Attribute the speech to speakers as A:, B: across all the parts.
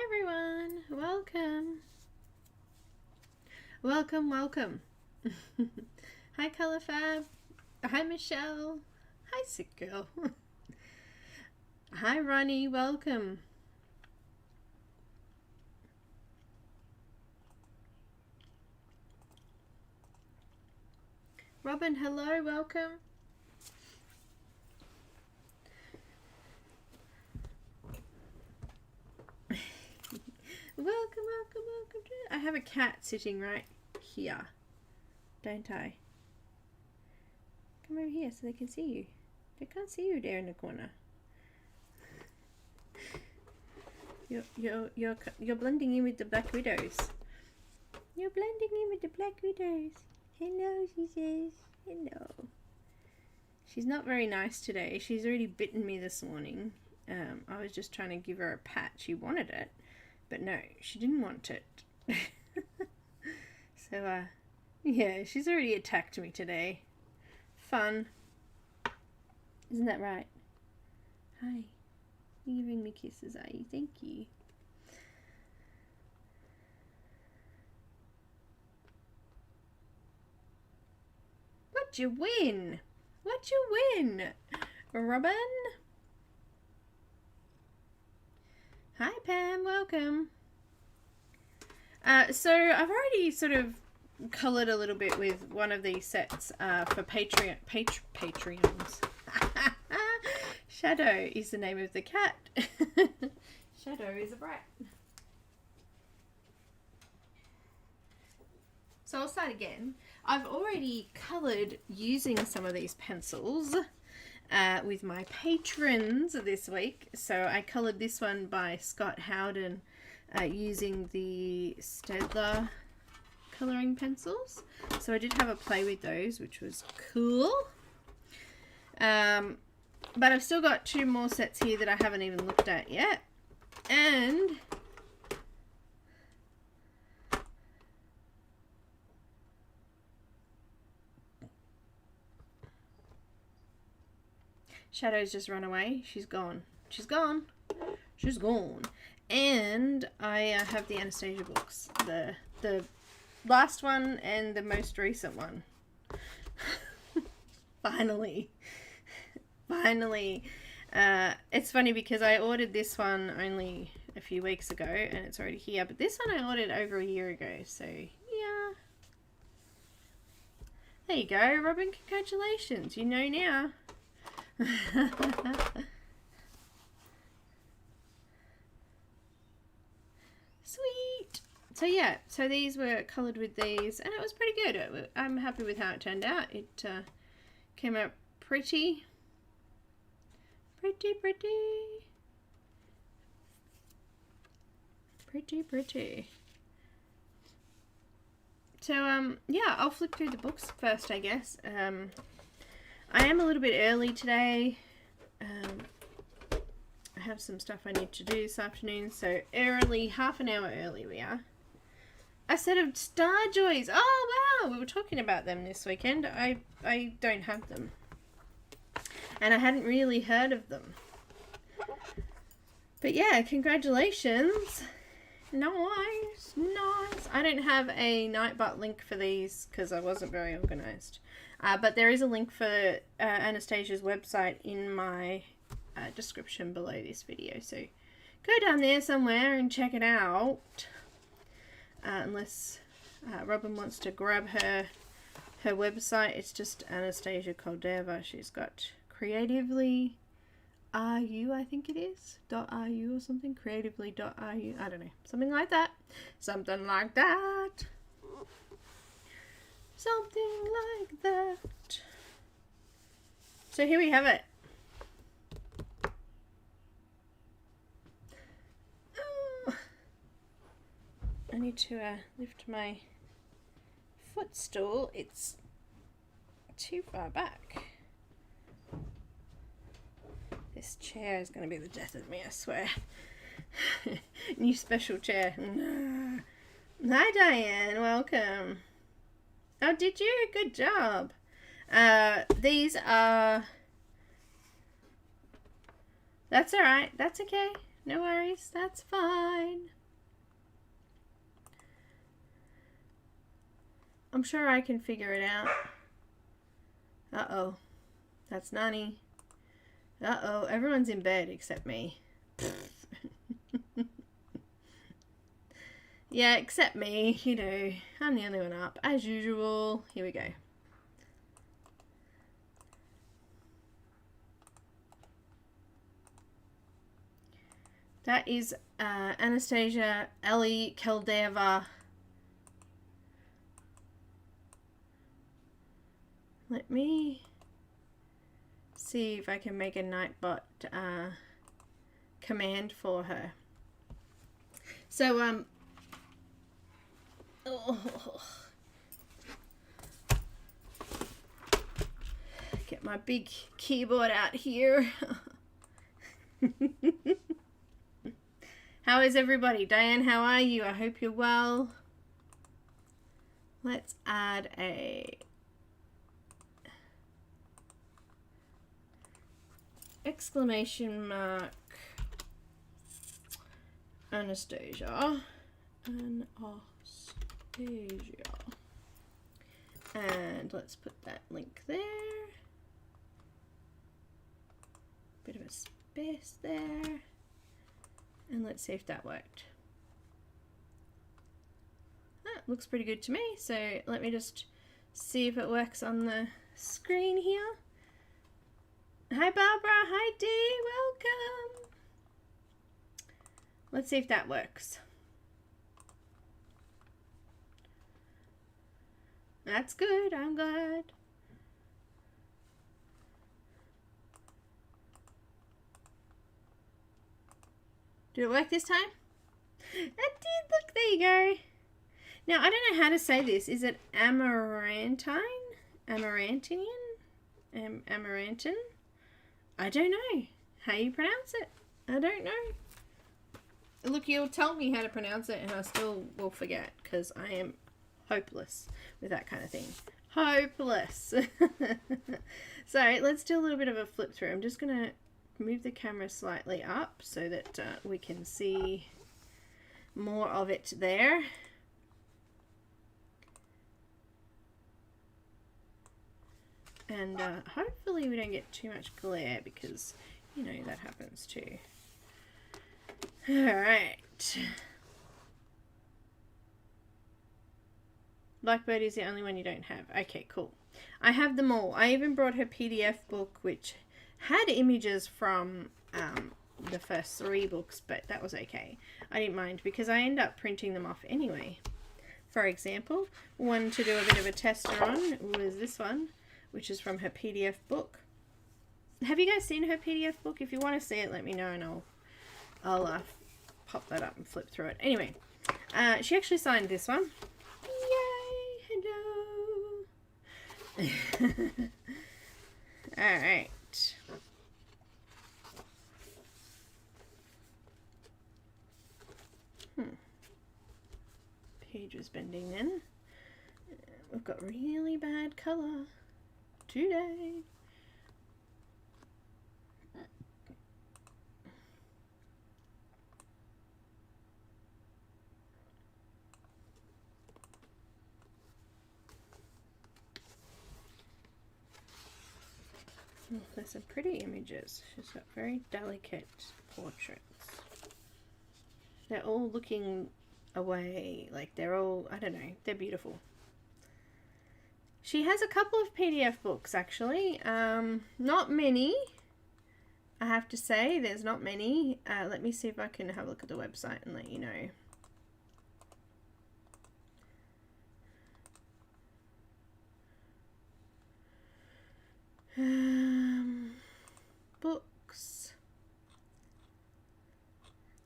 A: everyone, welcome. Welcome. Hi Color Fab. Hi Michelle. Hi Sick Girl. Hi Ronnie, welcome. Robin, hello, welcome. Welcome. I have a cat sitting right here, don't I? Come over here so they can see you. They can't see you there in the corner. You're blending in with the Black Widows. You're blending in with the Black Widows. Hello, she says. Hello. She's not very nice today. She's already bitten me this morning. I was just trying to give her a pat. She wanted it. But no, she didn't want it. So, yeah, she's already attacked me today. Fun. Isn't that right? Hi. You're giving me kisses, are you? Thank you. What'd you win? What'd you win? Robin? Hi Pam, welcome. So I've already sort of coloured a little bit with one of these sets for Patreons. Shadow is the name of the cat. Shadow is a brat. So I'll start again. I've already coloured using some of these pencils with my patrons this week. So I coloured this one by Scott Howden using the Staedtler colouring pencils. So I did have a play with those, which was cool. But I've still got two more sets here that I haven't even looked at yet. And Shadow's just run away. She's gone. She's gone. She's gone. And I have the Anastasia books. The last one and the most recent one. Finally. Finally. It's funny because I ordered this one only a few weeks ago and it's already here. But this one I ordered over a year ago. So, yeah. There you go, Robin. Congratulations. You know now. Sweet. So yeah, so these were coloured with these and it was pretty good. I'm happy with how it turned out. It came out pretty. So yeah, I'll flip through the books first, I guess. I am a little bit early today. I have some stuff I need to do this afternoon, so early, half an hour early we are. A set of Starjoys. Oh wow, we were talking about them this weekend. I don't have them. And I hadn't really heard of them. But yeah, congratulations. Nice. I don't have a Nightbot link for these because I wasn't very organised. But there is a link for Anastasia's website in my description below this video. So go down there somewhere and check it out. Unless Robin wants to grab her website. It's just Anastasia Koldareva. She's got Creatively RU, I think it is. .ru or something. Creatively.ru. I don't know. Something like that. Something like that. Something like that. So here we have it. Oh. I need to lift my footstool. It's too far back. This chair is going to be the death of me, I swear. New special chair. Hi Diane, welcome. Oh, did you? Good job. These are... That's alright. That's okay. No worries. That's fine. I'm sure I can figure it out. Uh-oh. That's Nani. Uh-oh. Everyone's in bed except me. Yeah, except me. You know, I'm the only one up. As usual. Here we go. That is Anastasia Koldareva. Let me see if I can make a Nightbot command for her. So, get my big keyboard out here. How is everybody? Diane, how are you? I hope you're well. Let's add a exclamation mark Anastasia. And let's put that link there. Bit of a space there. And let's see if that worked. That looks pretty good to me. So let me just see if it works on the screen here. Hi Barbara, hi Dee, welcome. Let's see if that works. That's good, I'm glad. Did it work this time? It did, look, there you go. Now, I don't know how to say this. Is it Amarantine? Amarantinian? Amarantine? I don't know how you pronounce it. I don't know. Look, you'll tell me how to pronounce it and I still will forget because I am hopeless with that kind of thing. Hopeless. So let's do a little bit of a flip through. I'm just going to move the camera slightly up so that we can see more of it there. And hopefully we don't get too much glare because, you know, that happens too. Alright. Blackbird is the only one you don't have. Okay, cool. I have them all. I even brought her PDF book, which had images from the first 3 books, but that was okay. I didn't mind because I end up printing them off anyway. For example, one to do a bit of a tester on was this one, which is from her PDF book. Have you guys seen her PDF book? If you want to see it, let me know and I'll pop that up and flip through it. Anyway, she actually signed this one. Yay! Hello! Alright. Page was bending then. We've got really bad colour today. Oh, there's some pretty images. She's got very delicate portraits. They're all looking away, like they're all, I don't know, they're beautiful. She has a couple of PDF books actually, not many, I have to say, there's not many. Let me see if I can have a look at the website and let you know. Books.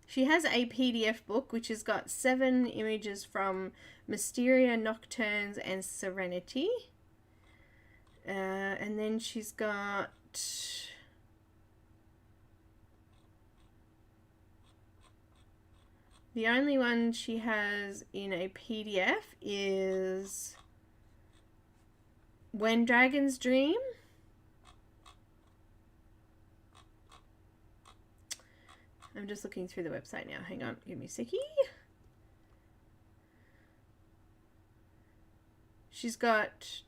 A: She has a PDF book which has got 7 images from Mysteria, Nocturnes and Serenity. And then she's got the only one she has in a PDF is When Dragons Dream. I'm just looking through the website now. Hang on, give me a seckie. she's got...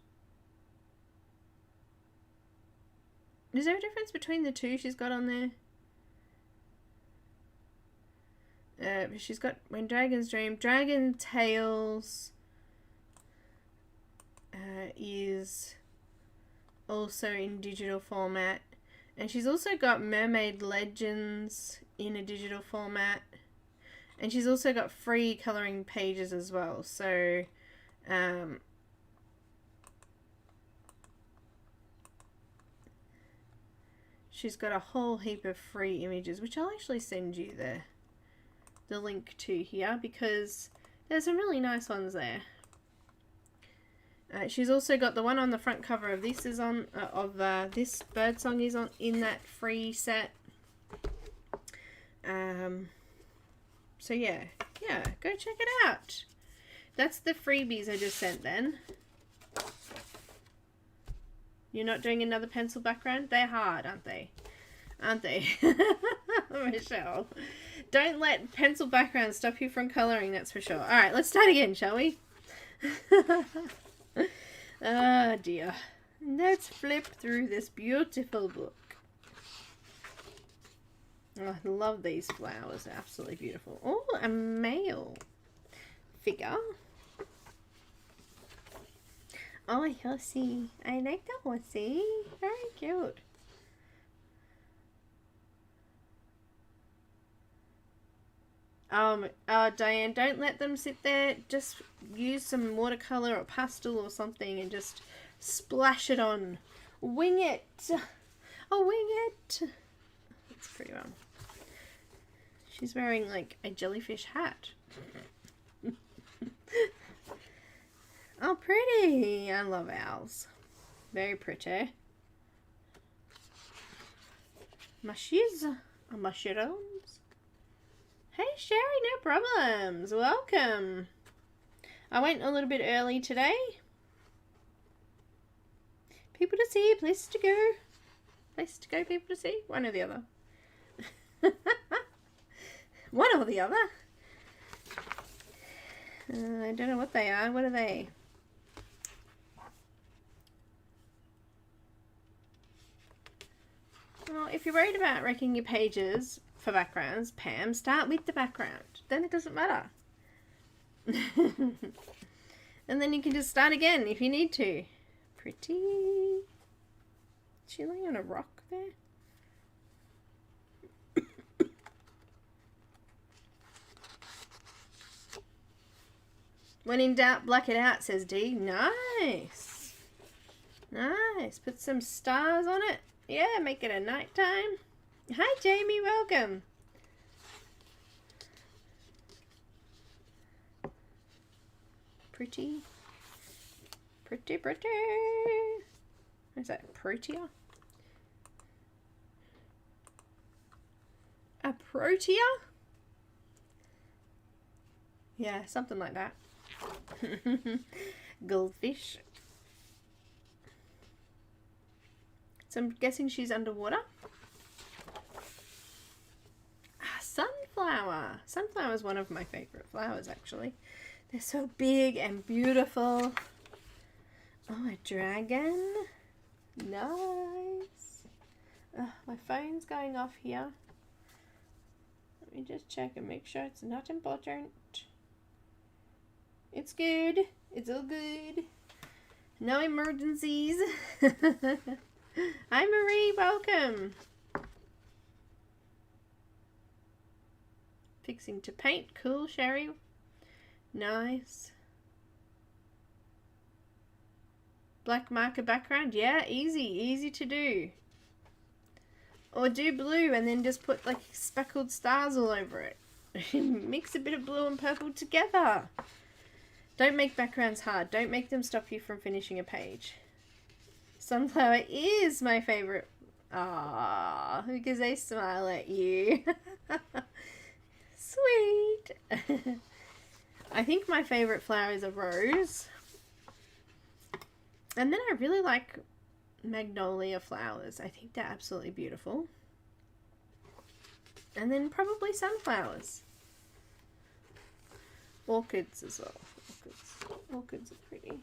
A: Is there a difference between the two she's got on there? She's got When Dragons Dream. Dragon Tales is also in digital format. And she's also got Mermaid Legends in a digital format. And she's also got free colouring pages as well. So, she's got a whole heap of free images, which I'll actually send you the link to here, because there's some really nice ones there. She's also got the one on the front cover of this is on this bird song is on in that free set. So yeah, go check it out. That's the freebies I just sent then. You're not doing another pencil background? They're hard, aren't they? Aren't they? Michelle. Don't let pencil backgrounds stop you from colouring, that's for sure. Alright, let's start again, shall we? Oh dear. Let's flip through this beautiful book. Oh, I love these flowers. They're absolutely beautiful. Oh, a male figure. Oh, a horsey. I like the horsey. Very cute. Diane, don't let them sit there. Just use some watercolor or pastel or something and just splash it on. Wing it. Oh, wing it. That's pretty well. She's wearing like a jellyfish hat. Oh, pretty. I love owls. Very pretty. Mushies. Mushrooms. Hey Sherry, no problems. Welcome. I went a little bit early today. People to see, place to go. Place to go, people to see. One or the other. One or the other. I don't know what they are. What are they? Well, if you're worried about wrecking your pages for backgrounds, Pam, start with the background. Then it doesn't matter. And then you can just start again if you need to. Pretty. Is she laying on a rock there? When in doubt, black it out, says Dee. Nice. Nice. Put some stars on it. Yeah, make it a nighttime. Hi, Jamie. Welcome. Pretty. Pretty, pretty. Is that prettier? A protea? Yeah, something like that. Goldfish. So I'm guessing she's underwater. Sunflower. Sunflower is one of my favorite flowers, actually. They're so big and beautiful. Oh, a dragon. Nice. My phone's going off here. Let me just check and make sure it's not important. It's good. It's all good. No emergencies. Hi, Marie. Welcome. Fixing to paint. Cool, Sherry. Nice. Black marker background. Yeah, easy. Easy to do. Or do blue and then just put like speckled stars all over it. Mix a bit of blue and purple together. Don't make backgrounds hard. Don't make them stop you from finishing a page. Sunflower is my favorite. Ah, because they smile at you. Sweet. I think my favorite flower is a rose. And then I really like magnolia flowers. I think they're absolutely beautiful. And then probably sunflowers. Orchids as well. Orchids are pretty.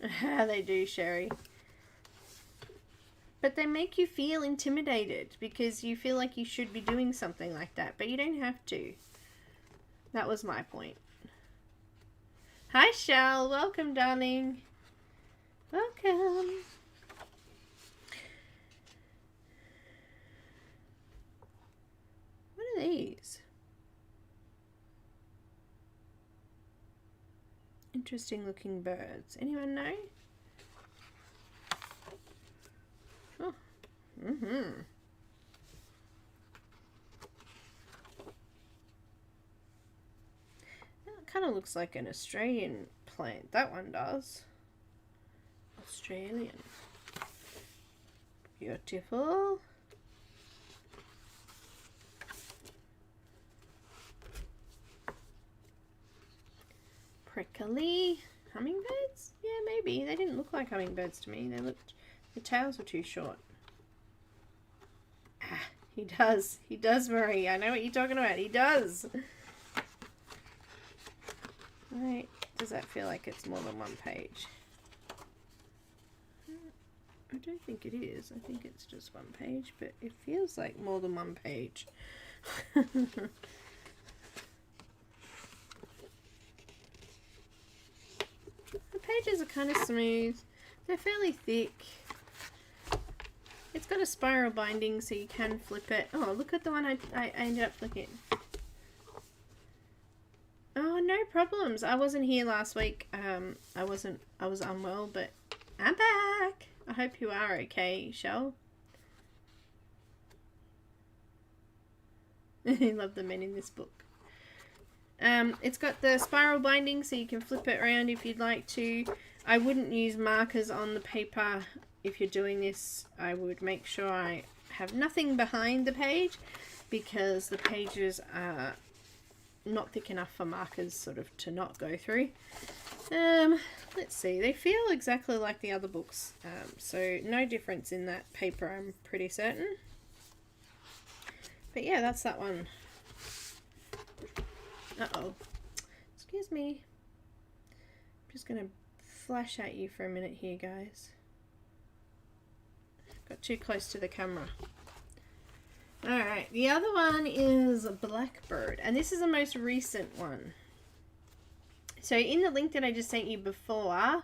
A: They do, Sherry. But they make you feel intimidated because you feel like you should be doing something like that, but you don't have to. That was my point. Hi, Shell. Welcome, darling. Welcome. What are these? Interesting looking birds. Anyone know? Oh. Mm-hmm. That kind of looks like an Australian plant. That one does. Australian. Beautiful. Prickly. Hummingbirds? Yeah, maybe. They didn't look like hummingbirds to me. They looked... The tails were too short. Ah, he does. He does, Marie. I know what you're talking about. He does. Right. Does that feel like it's more than one page? I don't think it is. I think it's just one page, but it feels like more than one page. The pages are kind of smooth. They're fairly thick. It's got a spiral binding so you can flip it. Oh, look at the one I ended up flipping. Oh, no problems. I wasn't here last week. I was unwell, but I'm back. I hope you are okay, Shell. I love the men in this book. It's got the spiral binding so you can flip it around if you'd like to. I wouldn't use markers on the paper if you're doing this. I would make sure I have nothing behind the page because the pages are not thick enough for markers sort of to not go through. Let's see, they feel exactly like the other books, so no difference in that paper, I'm pretty certain. But yeah, that's that one. Uh-oh. Excuse me. I'm just going to flash at you for a minute here, guys. Got too close to the camera. Alright, the other one is Blackbird, and this is the most recent one. So in the link that I just sent you before,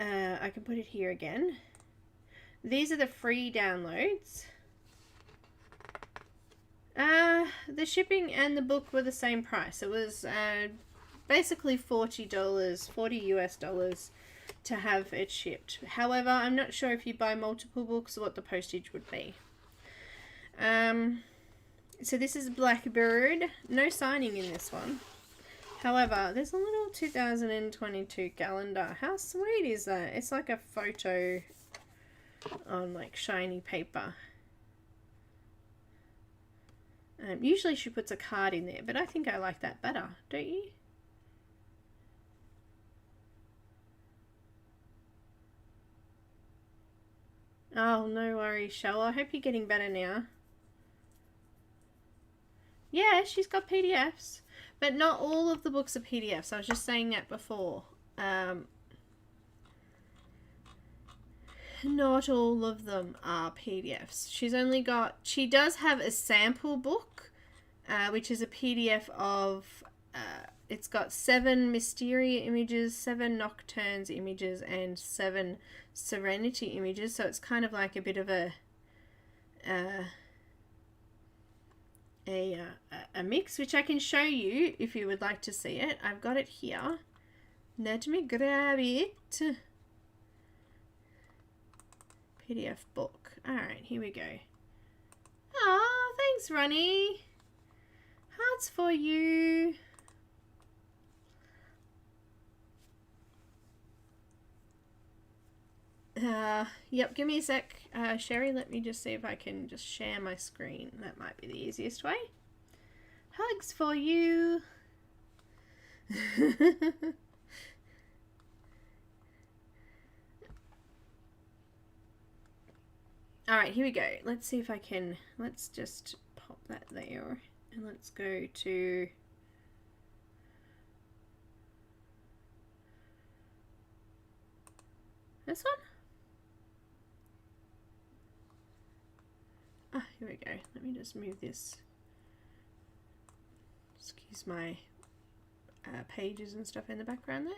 A: I can put it here again. These are the free downloads. The shipping and the book were the same price. It was basically $40, 40 US dollars to have it shipped. However, I'm not sure if you buy multiple books what the postage would be. So this is Blackbird. No signing in this one. However, there's a little 2022 calendar. How sweet is that? It's like a photo on like shiny paper. Usually she puts a card in there, but I think I like that better, don't you? Oh, no worries, Shell. I hope you're getting better now. Yeah, she's got PDFs, but not all of the books are PDFs. I was just saying that before. Not all of them are PDFs. She does have a sample book, which is a PDF of, it's got 7 Mysteria images, 7 Nocturnes images, and 7 Serenity images. So it's kind of like a bit of a mix, which I can show you if you would like to see it. I've got it here. Let me grab it. PDF book. Alright, here we go. Oh, thanks, Ronnie. Hearts for you. Yep, give me a sec. Sherry, let me just see if I can just share my screen. That might be the easiest way. Hugs for you. Alright, here we go. Let's see if I can, let's just pop that there. And let's go to This one? Ah, here we go. Let me just move this. Excuse my pages and stuff in the background there.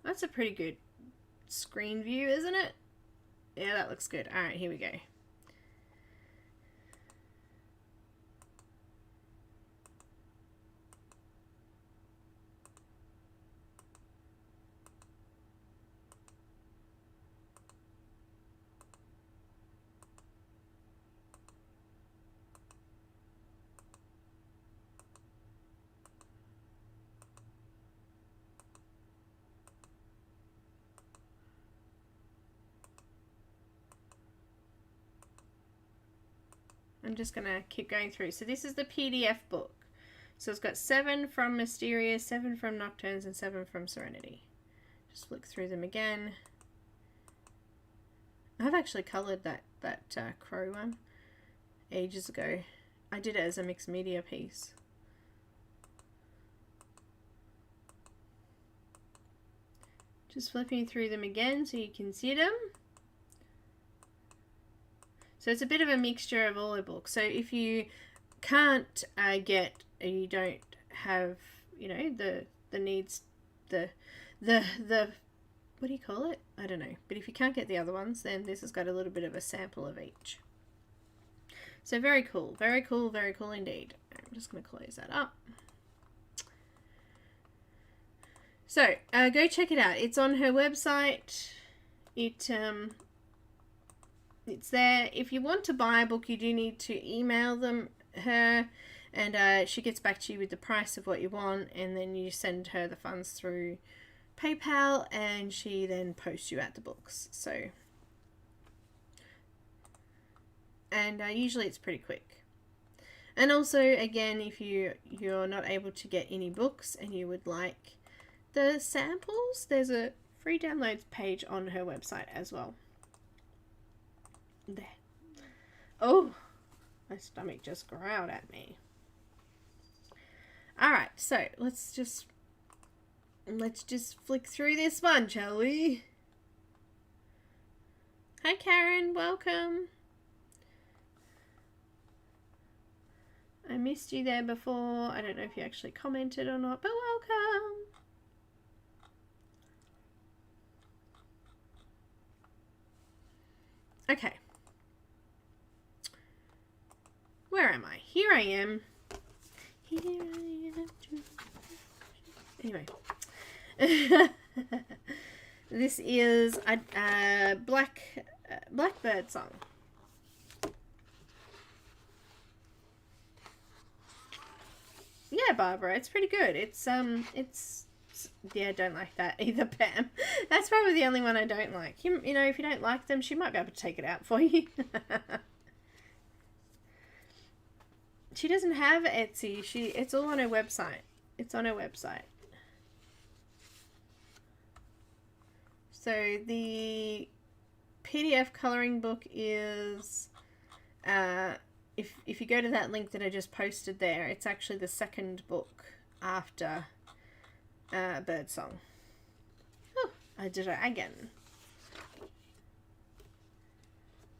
A: That's a pretty good screen view, isn't it? Yeah, that looks good. All right, here we go. I'm just going to keep going through. So this is the PDF book. So it's got 7 from Mysterious, 7 from Nocturnes, and 7 from Serenity. Just flick through them again. I've actually coloured that crow one ages ago. I did it as a mixed media piece. Just flipping through them again so you can see them. So it's a bit of a mixture of all the books. So if you can't you don't have, you know, the needs, the what do you call it? I don't know. But if you can't get the other ones, then this has got a little bit of a sample of each. So very cool, very cool, very cool indeed. I'm just going to close that up. So go check it out. It's on her website. It's there. If you want to buy a book, you do need to email her, and she gets back to you with the price of what you want, and then you send her the funds through PayPal, and she then posts you out the books. So, and usually it's pretty quick. And also, again, if you're not able to get any books and you would like the samples, there's a free downloads page on her website as well. There. Oh, my stomach just growled at me. Alright, so let's just flick through this one, shall we? Hi Caran, welcome. I missed you there before. I don't know if you actually commented or not, but welcome. Okay. Where am I? Here I am. Here I am. Anyway. This is a Blackbird Song. Yeah, Barbara, it's pretty good. It's yeah, I don't like that either, Pam. That's probably the only one I don't like. You know, if you don't like them, she might be able to take it out for you. She doesn't have Etsy. It's all on her website. It's on her website. So the PDF coloring book is, if you go to that link that I just posted there, it's actually the second book after Bird Song. Oh, I did it again.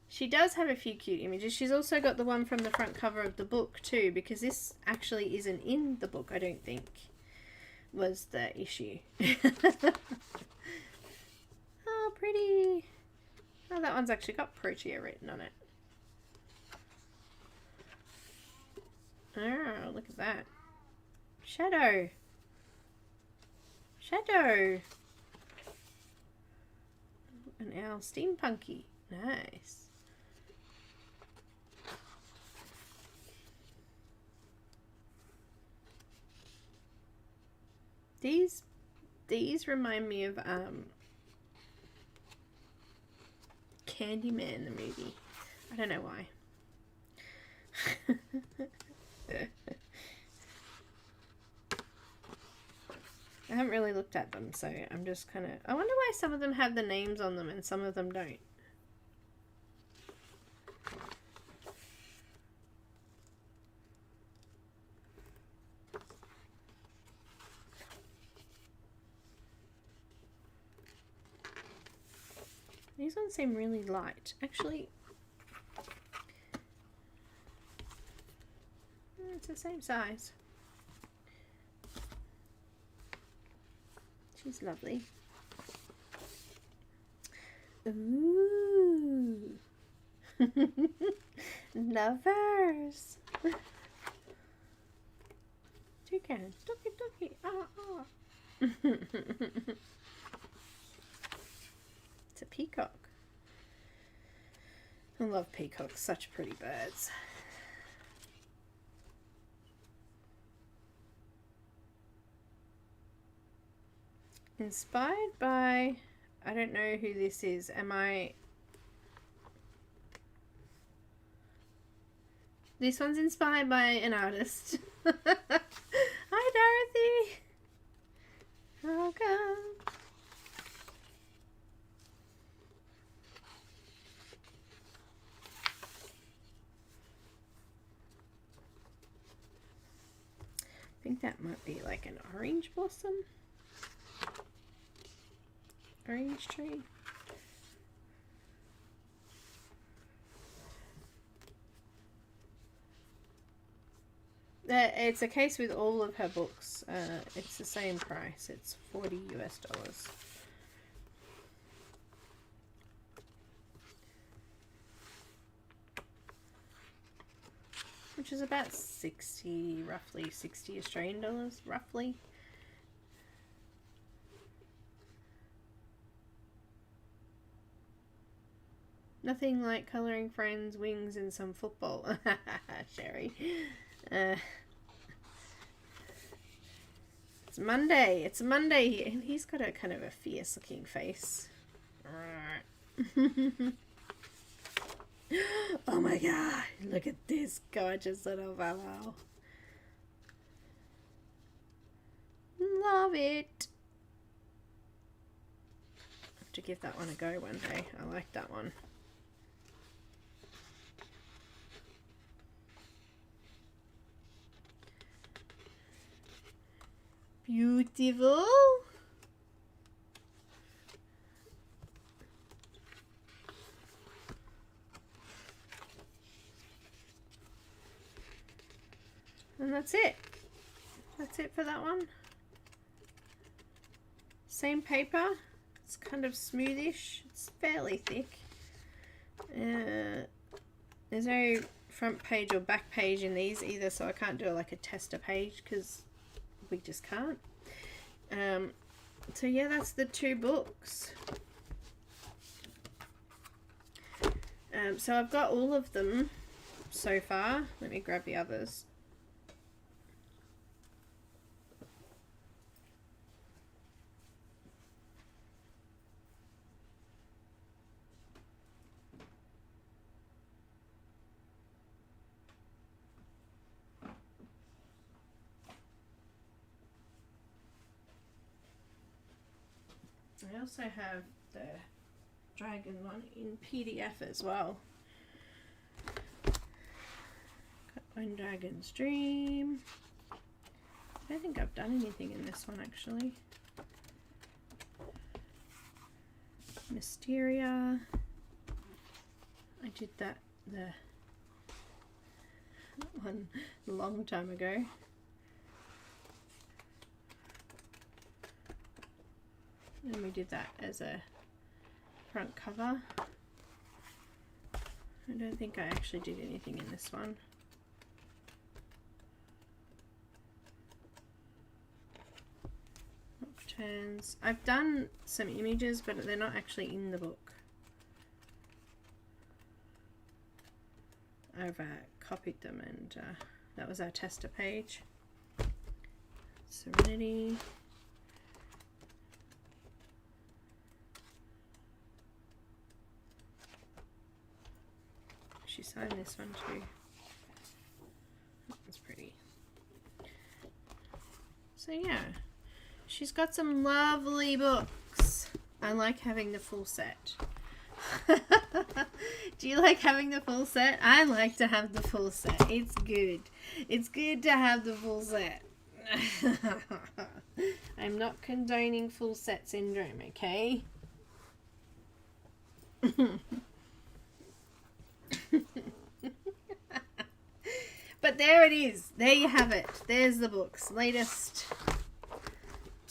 A: She does have a few cute images. She's also got the one from the front cover of the book too, because this actually isn't in the book, I don't think, was the issue. Oh, pretty. Oh, that one's actually got Protea written on it. Oh, look at that. Shadow. Shadow. An owl steampunky. Nice. These remind me of Candyman the movie. I don't know why. I haven't really looked at them, so I'm just kind of... I wonder why some of them have the names on them and some of them don't. These ones seem really light. Actually, it's the same size. She's lovely. Ooh. Lovers. Toucan. Dookie. It's a peacock. I love peacocks. Such pretty birds. Inspired by, I don't know who this is. This one's inspired by an artist. Hi, Dorothy. Welcome. I think that might be like an orange blossom. Orange tree. It's a case with all of her books. It's the same price. It's $40 US. Which is about roughly 60 Australian dollars, roughly. Nothing like colouring friends' wings and some football. Sherry. It's Monday. It's Monday, and he's got a kind of a fierce looking face. Oh my god, look at this gorgeous little fellow. Love it. I have to give that one a go one day. I like that one. Beautiful. And that's it. That's it for that one. Same paper. It's kind of smoothish. It's fairly thick. There's no front page or back page in these either, so I can't do like a tester page because we just can't. So yeah, that's the two books. So I've got all of them so far. Let me grab the others. I also have the dragon one in PDF as well. Got One Dragon's Dream. I don't think I've done anything in this one actually. Mysteria. I did that one a long time ago. And we did that as a front cover. I don't think I actually did anything in this one. Nocturnes. I've done some images, but they're not actually in the book. I've copied them, and that was our tester page. Serenity. She signed this one too. That's pretty. So yeah, she's got some lovely books. I like having the full set. Do you like having the full set? I like to have the full set. It's good. It's good to have the full set. I'm not condoning full set syndrome, okay? But there it is. There you have it. There's the books. Latest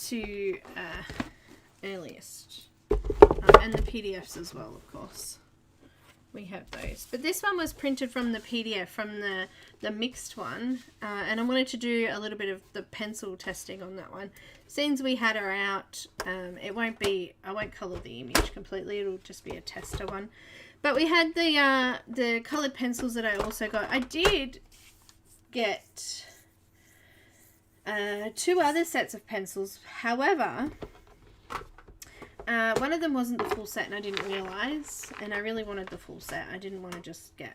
A: to earliest. And the PDFs as well, of course. We have those. But this one was printed from the PDF, from the mixed one. And I wanted to do a little bit of the pencil testing on that one. Since we had her out, it won't be, I won't colour the image completely. It'll just be a tester one. But we had the coloured pencils that I also got. I did get 2 other sets of pencils. However, one of them wasn't the full set and I didn't realise, and I really wanted the full set. I didn't want to just get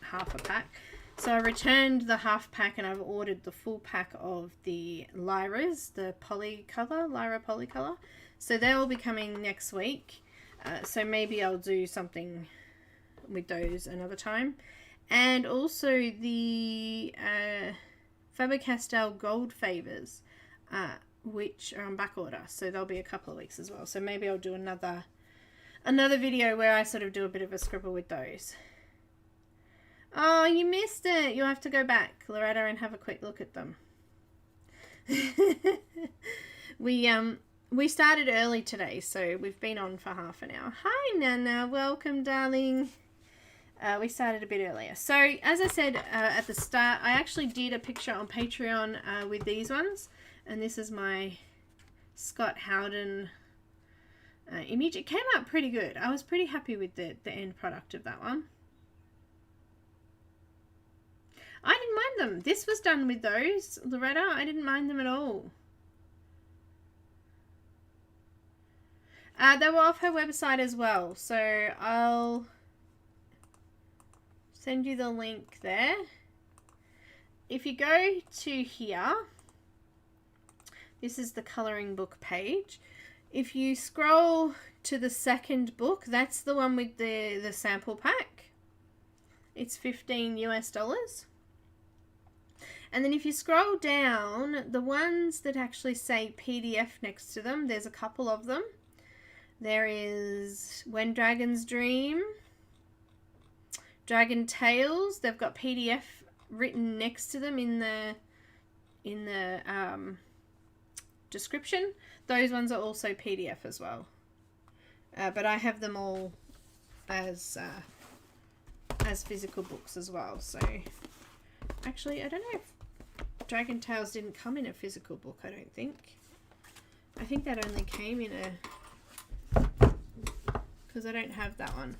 A: half a pack. So I returned the half pack and I've ordered the full pack of the Lyras, the Lyra Polycolor. So they'll be coming next week. So maybe I'll do something with those another time. And also the Faber Castell Gold Favors, which are on back order. So there'll be a couple of weeks as well. So maybe I'll do another video where I sort of do a bit of a scribble with those. Oh, you missed it. You'll have to go back, Loretta, and have a quick look at them. We started early today, so we've been on for half an hour. Hi, Nana. Welcome, darling. We started a bit earlier. So, as I said at the start, I actually did a picture on Patreon with these ones. And this is my Scott Howden image. It came out pretty good. I was pretty happy with the end product of that one. I didn't mind them. This was done with those, Loretta. I didn't mind them at all. They were off her website as well. So I'll send you the link there. If you go to here, this is the colouring book page. If you scroll to the second book, that's the one with the sample pack. It's $15 US. And then if you scroll down, the ones that actually say PDF next to them, there's a couple of them. There is When Dragons Dream, Dragon Tales. They've got PDF written next to them in the description. Those ones are also PDF as well. But I have them all as physical books as well. So actually, I don't know if Dragon Tales didn't come in a physical book, I don't think. I think that only came in a... because I don't have that one.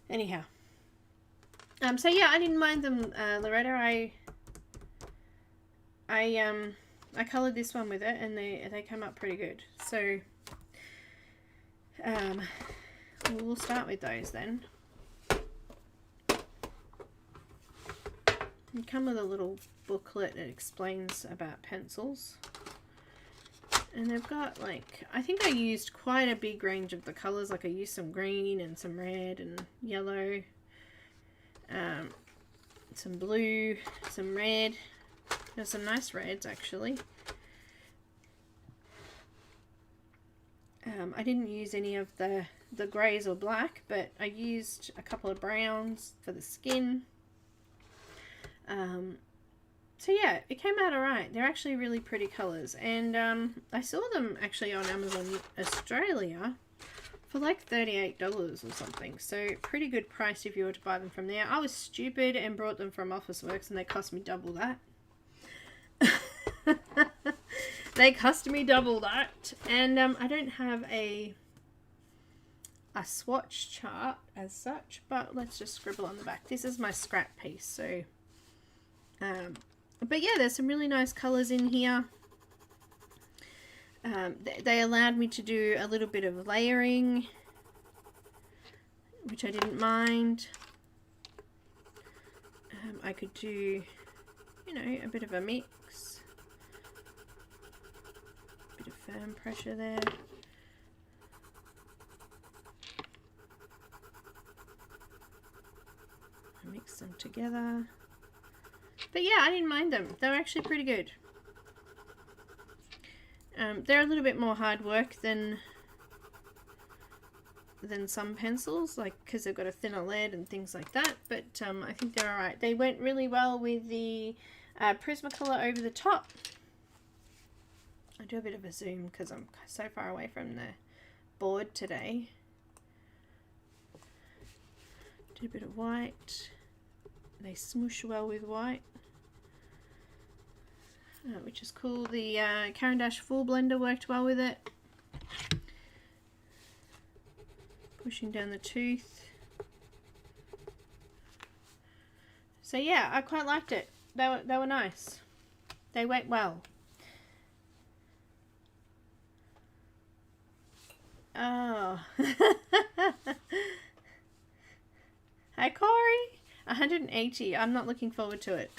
A: Anyhow. So yeah, I didn't mind them, Loretta. I coloured this one with it and they come up pretty good. So we'll start with those then. They come with a little booklet that explains about pencils. And they've got, like, I think I used quite a big range of the colours. Like I used some green and some red and yellow. Some blue, some red. There's some nice reds actually. I didn't use any of the greys or black, but I used a couple of browns for the skin. So yeah, it came out alright. They're actually really pretty colours, and I saw them actually on Amazon Australia for like $38 or something. So pretty good price if you were to buy them from there. I was stupid and brought them from Officeworks and they cost me double that. They cost me double that, and I don't have a swatch chart as such, but let's just scribble on the back. This is my scrap piece, so but yeah, there's some really nice colours in here. They allowed me to do a little bit of layering, which I didn't mind. I could do, you know, a bit of a mix, a bit of firm pressure there. Mix them together. But yeah, I didn't mind them. They were actually pretty good. They're a little bit more hard work than than some pencils, like because they've got a thinner lead and things like that, but I think they're alright. They went really well with the Prismacolor over the top. I do a bit of a zoom because I'm so far away from the board today. Do a bit of white. They smoosh well with white, which is cool. The Caran Full Blender worked well with it. Pushing down the tooth. So yeah, I quite liked it. They were nice. They went well. Oh. Hi Corey. 180. I'm not looking forward to it.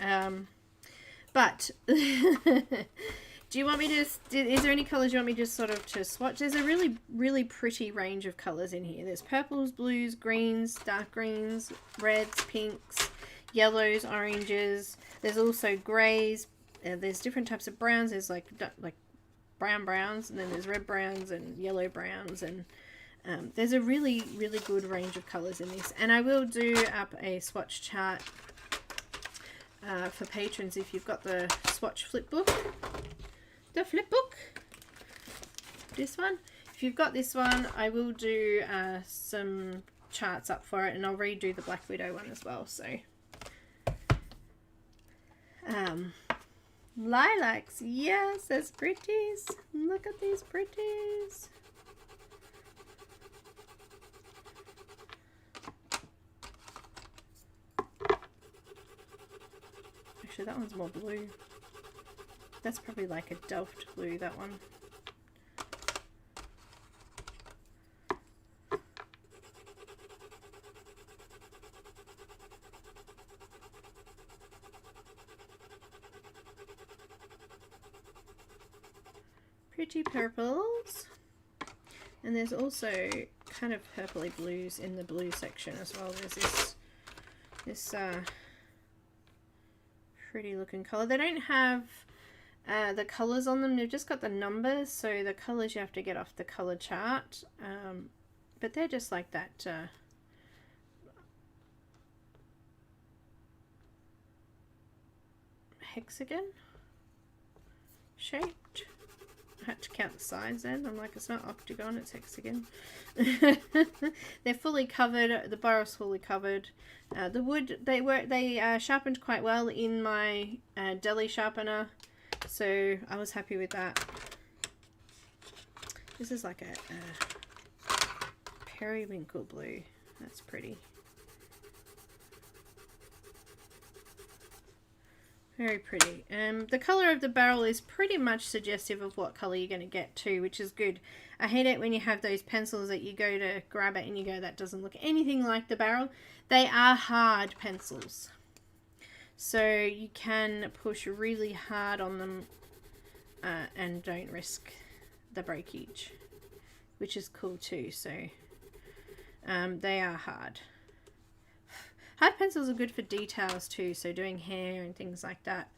A: But do you want me to, is there any colors you want me just sort of to swatch? There's a really pretty range of colors in here. There's purples, blues, greens, dark greens, reds, pinks, yellows, oranges. There's also grays. There's different types of browns. There's like brown browns, and then there's red browns and yellow browns, and there's a really good range of colors in this. And I will do up a swatch chart for patrons if you've got the swatch flip book. The flip book. This one. If you've got this one, I will do some charts up for it, and I'll redo the Black Widow one as well. So, lilacs. Yes, there's pretties. Look at these pretties. Actually, that one's more blue. That's probably like a Delft blue, that one. Pretty purples. And there's also kind of purpley blues in the blue section as well. There's this pretty looking color. They don't have the colors on them, they've just got the numbers, so the colors you have to get off the color chart, but they're just like that hexagon shaped. I had to count the sides then. I'm like, it's not octagon, it's hexagon. They're fully covered. The barrel's fully covered. The wood, they sharpened quite well in my Deli sharpener, so I was happy with that. This is like a periwinkle blue. That's pretty. Very pretty. The colour of the barrel is pretty much suggestive of what colour you're going to get too, which is good. I hate it when you have those pencils that you go to grab it and you go, that doesn't look anything like the barrel. They are hard pencils, so you can push really hard on them and don't risk the breakage, which is cool too. So they are hard. Hard pencils are good for details too, so doing hair and things like that,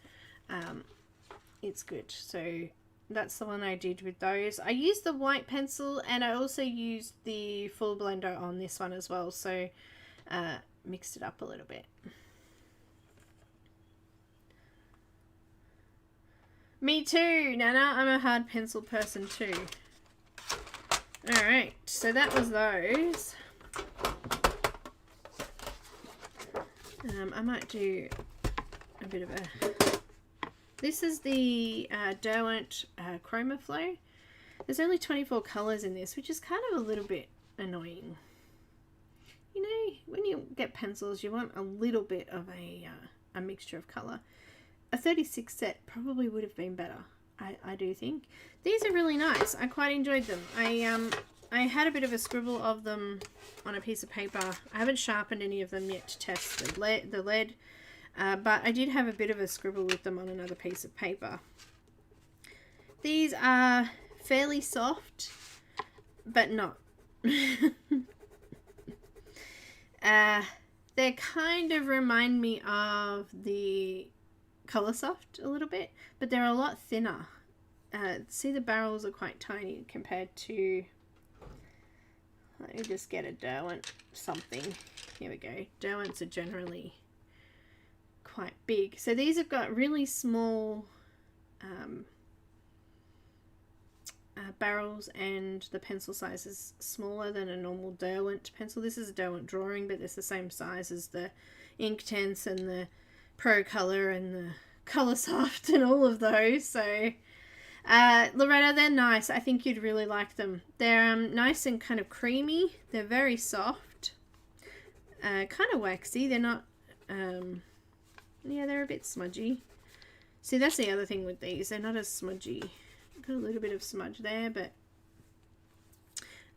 A: it's good. So that's the one I did with those. I used the white pencil, and I also used the full blender on this one as well, so mixed it up a little bit. Me too, Nana. I'm a hard pencil person too. Alright, so that was those. I might do a bit of a... This is the Derwent Chromaflow. There's only 24 colours in this, which is kind of a little bit annoying. You know, when you get pencils, you want a little bit of a mixture of colour. A 36 set probably would have been better, I do think. These are really nice. I quite enjoyed them. I had a bit of a scribble of them on a piece of paper. I haven't sharpened any of them yet to test the lead, but I did have a bit of a scribble with them on another piece of paper. These are fairly soft, but not. They kind of remind me of the Colour Soft a little bit, but they're a lot thinner. See, the barrels are quite tiny compared to Let me just get a Derwent something. Here we go. Derwents are generally quite big. So these have got really small barrels, and the pencil size is smaller than a normal Derwent pencil. This is a Derwent drawing, but it's the same size as the Inktense and the Pro Color and the Color Soft and all of those. So Loretta, they're nice. I think you'd really like them. They're nice and kind of creamy. They're very soft, kind of waxy. They're not yeah, they're a bit smudgy. See, that's the other thing with these. They're not as smudgy. Got a little bit of smudge there, but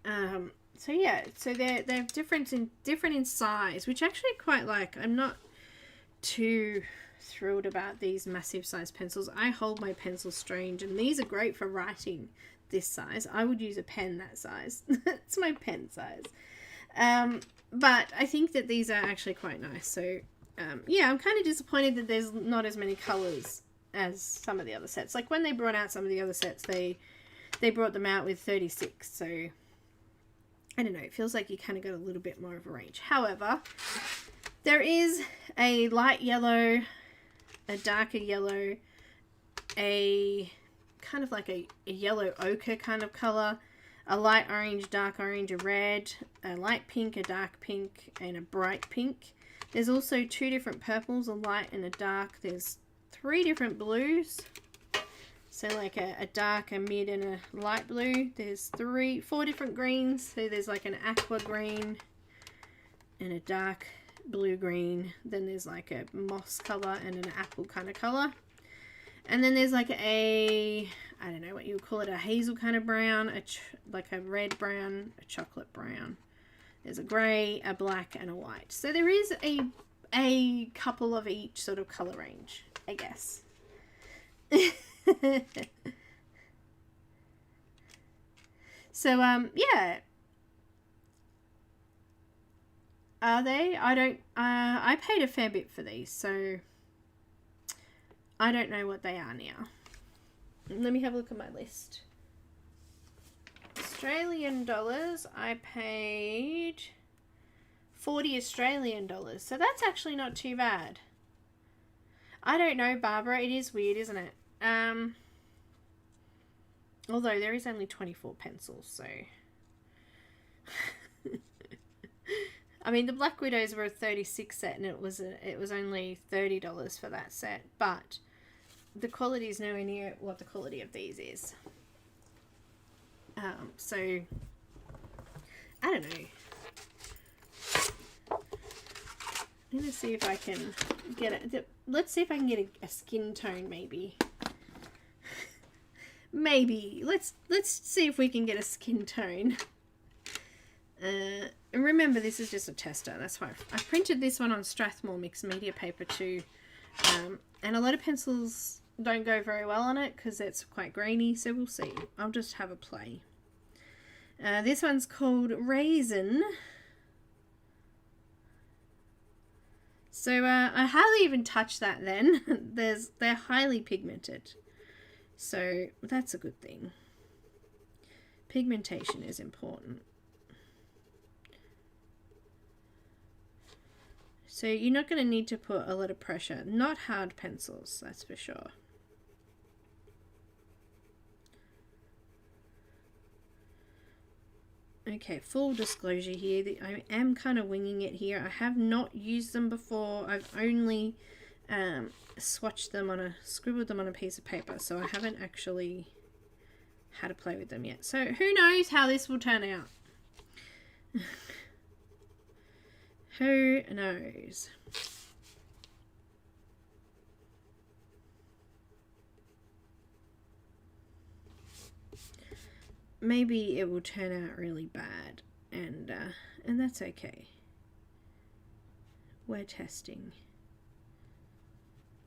A: so yeah, so they're different in size, which I actually quite like. I'm not too thrilled about these massive size pencils. I hold my pencils strange, and these are great for writing this size. I would use a pen that size. It's my pen size. But I think that these are actually quite nice. So yeah, I'm kind of disappointed that there's not as many colors as some of the other sets. Like when they brought out some of the other sets, they brought them out with 36. So I don't know, it feels like you kind of got a little bit more of a range. However, there is a light yellow, a darker yellow, a kind of like a yellow ochre kind of color, a light orange, dark orange, a red, a light pink, a dark pink, and a bright pink. There's also 2 different purples, a light and a dark. There's 3 different blues. So like a dark, a mid, and a light blue. There's 4 different greens. So there's like an aqua green and a dark blue green. Then there's like a moss color and an apple kind of color. And then there's like I don't know what you would call it, a hazel kind of brown, like a red brown, a chocolate brown. There's a grey, a black, and a white. So there is a couple of each sort of color range, I guess. So yeah, are they? I paid a fair bit for these, so I don't know what they are now. Let me have a look at my list. Australian dollars, I paid 40 Australian dollars, so that's actually not too bad. I don't know, Barbara, it is weird, isn't it? Although there is only 24 pencils, so I mean, the Black Widows were a 36 set, and it was only $30 for that set, but the quality is nowhere near what the quality of these is. So I don't know. I'm gonna see if I can get it. Let's see if I can get a skin tone, maybe. Maybe let's see if we can get a skin tone. And remember, this is just a tester. That's why I printed this one on Strathmore mixed media paper too. And a lot of pencils don't go very well on it because it's quite grainy. So we'll see. I'll just have a play. This one's called Raisin. So I hardly even touch that then. They're highly pigmented. So that's a good thing. Pigmentation is important. So you're not going to need to put a lot of pressure. Not hard pencils, that's for sure. Okay, full disclosure here, I am kind of winging it here. I have not used them before. I've only scribbled them on a piece of paper, so I haven't actually had to play with them yet. So who knows how this will turn out? Who knows? Maybe it will turn out really bad, and that's okay. We're testing.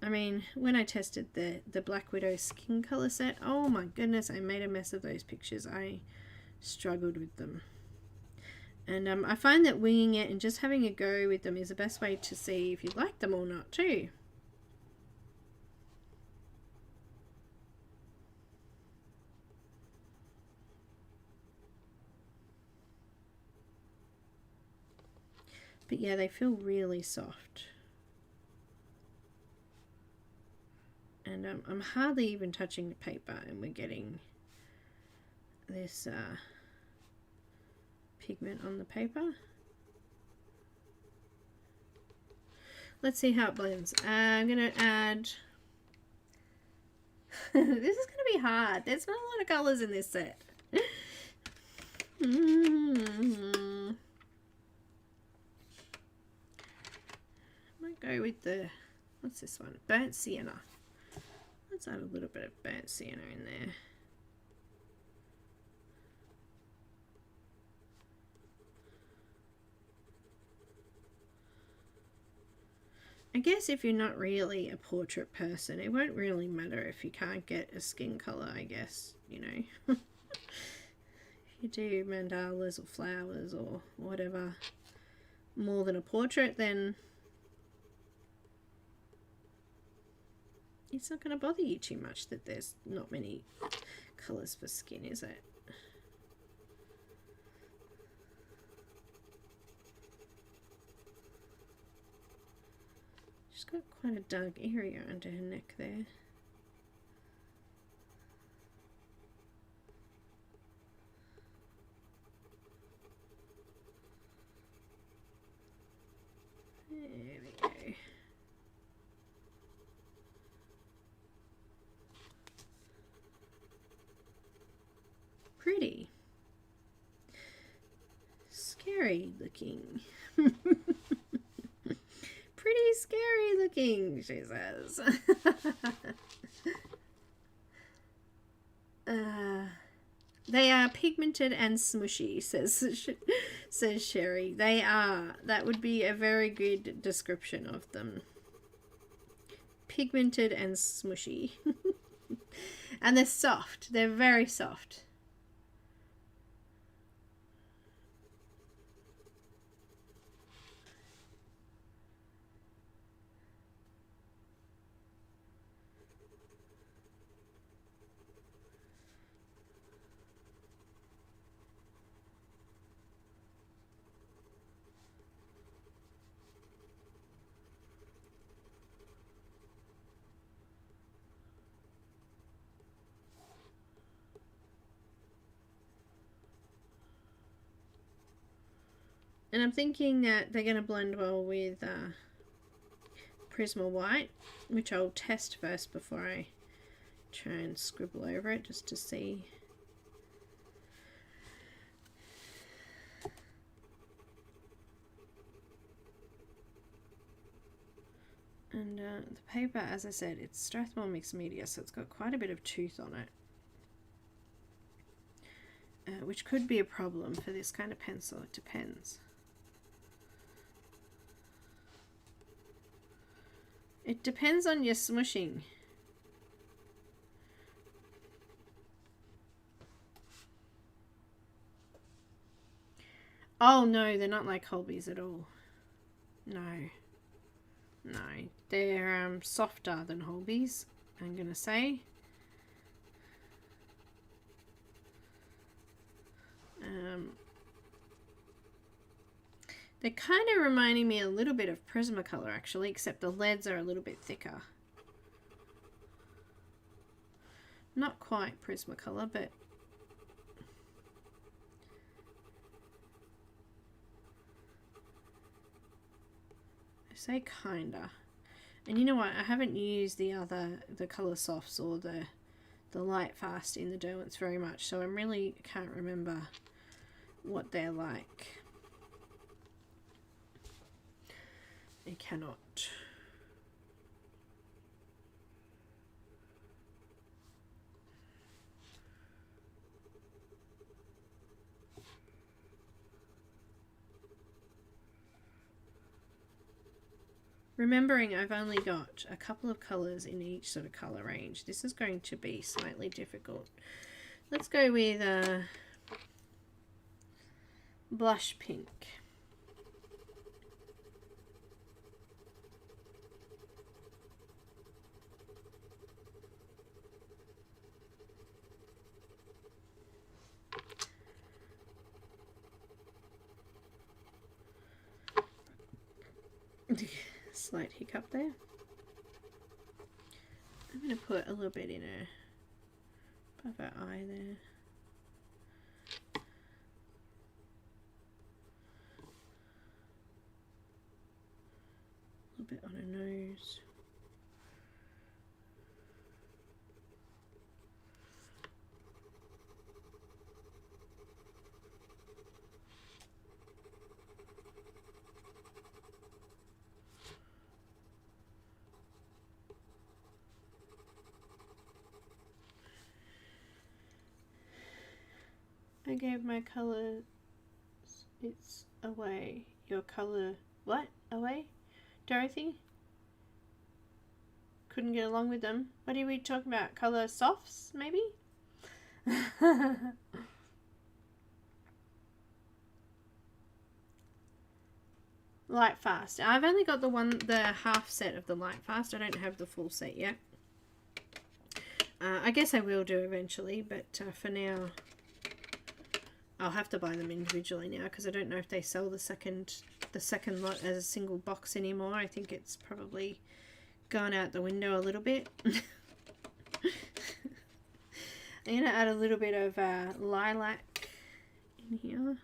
A: I mean, when I tested the Black Widow skin color set, oh my goodness, I made a mess of those pictures. I struggled with them. And I find that winging it and just having a go with them is the best way to see if you like them or not too. But yeah, they feel really soft. And I'm hardly even touching the paper, and we're getting this pigment on the paper. Let's see how it blends. I'm going to add... This is going to be hard. There's not a lot of colours in this set. Might go with the... What's this one? Burnt sienna. Let's add a little bit of burnt sienna in there. I guess if you're not really a portrait person, it won't really matter if you can't get a skin colour, I guess, you know. If you do mandalas or flowers or whatever more than a portrait, then it's not going to bother you too much that there's not many colours for skin, is it? She's got quite a dark area under her neck there. There we go. Pretty. Scary looking. Pretty scary looking, she says. They are pigmented and smushy, says Sherry. They are. That would be a very good description of them. Pigmented and smushy. And they're soft. They're very soft. And I'm thinking that they're going to blend well with Prisma White, which I'll test first before I try and scribble over it, just to see. And the paper, as I said, it's Strathmore mixed media, so it's got quite a bit of tooth on it. Which could be a problem for this kind of pencil, it depends. It depends on your smushing. Oh no, they're not like Holbe's at all. No. No. They're softer than Holbe's, I'm gonna say. They're kind of reminding me a little bit of Prismacolor actually, except the leads are a little bit thicker. Not quite Prismacolor, but I say kinda. And you know what? I haven't used the Colour Softs or the Light Fast in the Derwents very much, so I really can't remember what they're like. I cannot. Remembering I've only got a couple of colours in each sort of colour range, this is going to be slightly difficult. Let's go with blush pink. Slight hiccup there. I'm going to put a little bit in above her eye there. A little bit on her nose. I gave my colour, it's away. Your colour, what? Away? Dorothy? Couldn't get along with them. What are we talking about? Colour softs, maybe? Light Fast. I've only got the half set of the Light Fast. I don't have the full set yet. I guess I will do eventually, but for now I'll have to buy them individually now because I don't know if they sell the second lot as a single box anymore. I think it's probably gone out the window a little bit. I'm going to add a little bit of lilac in here.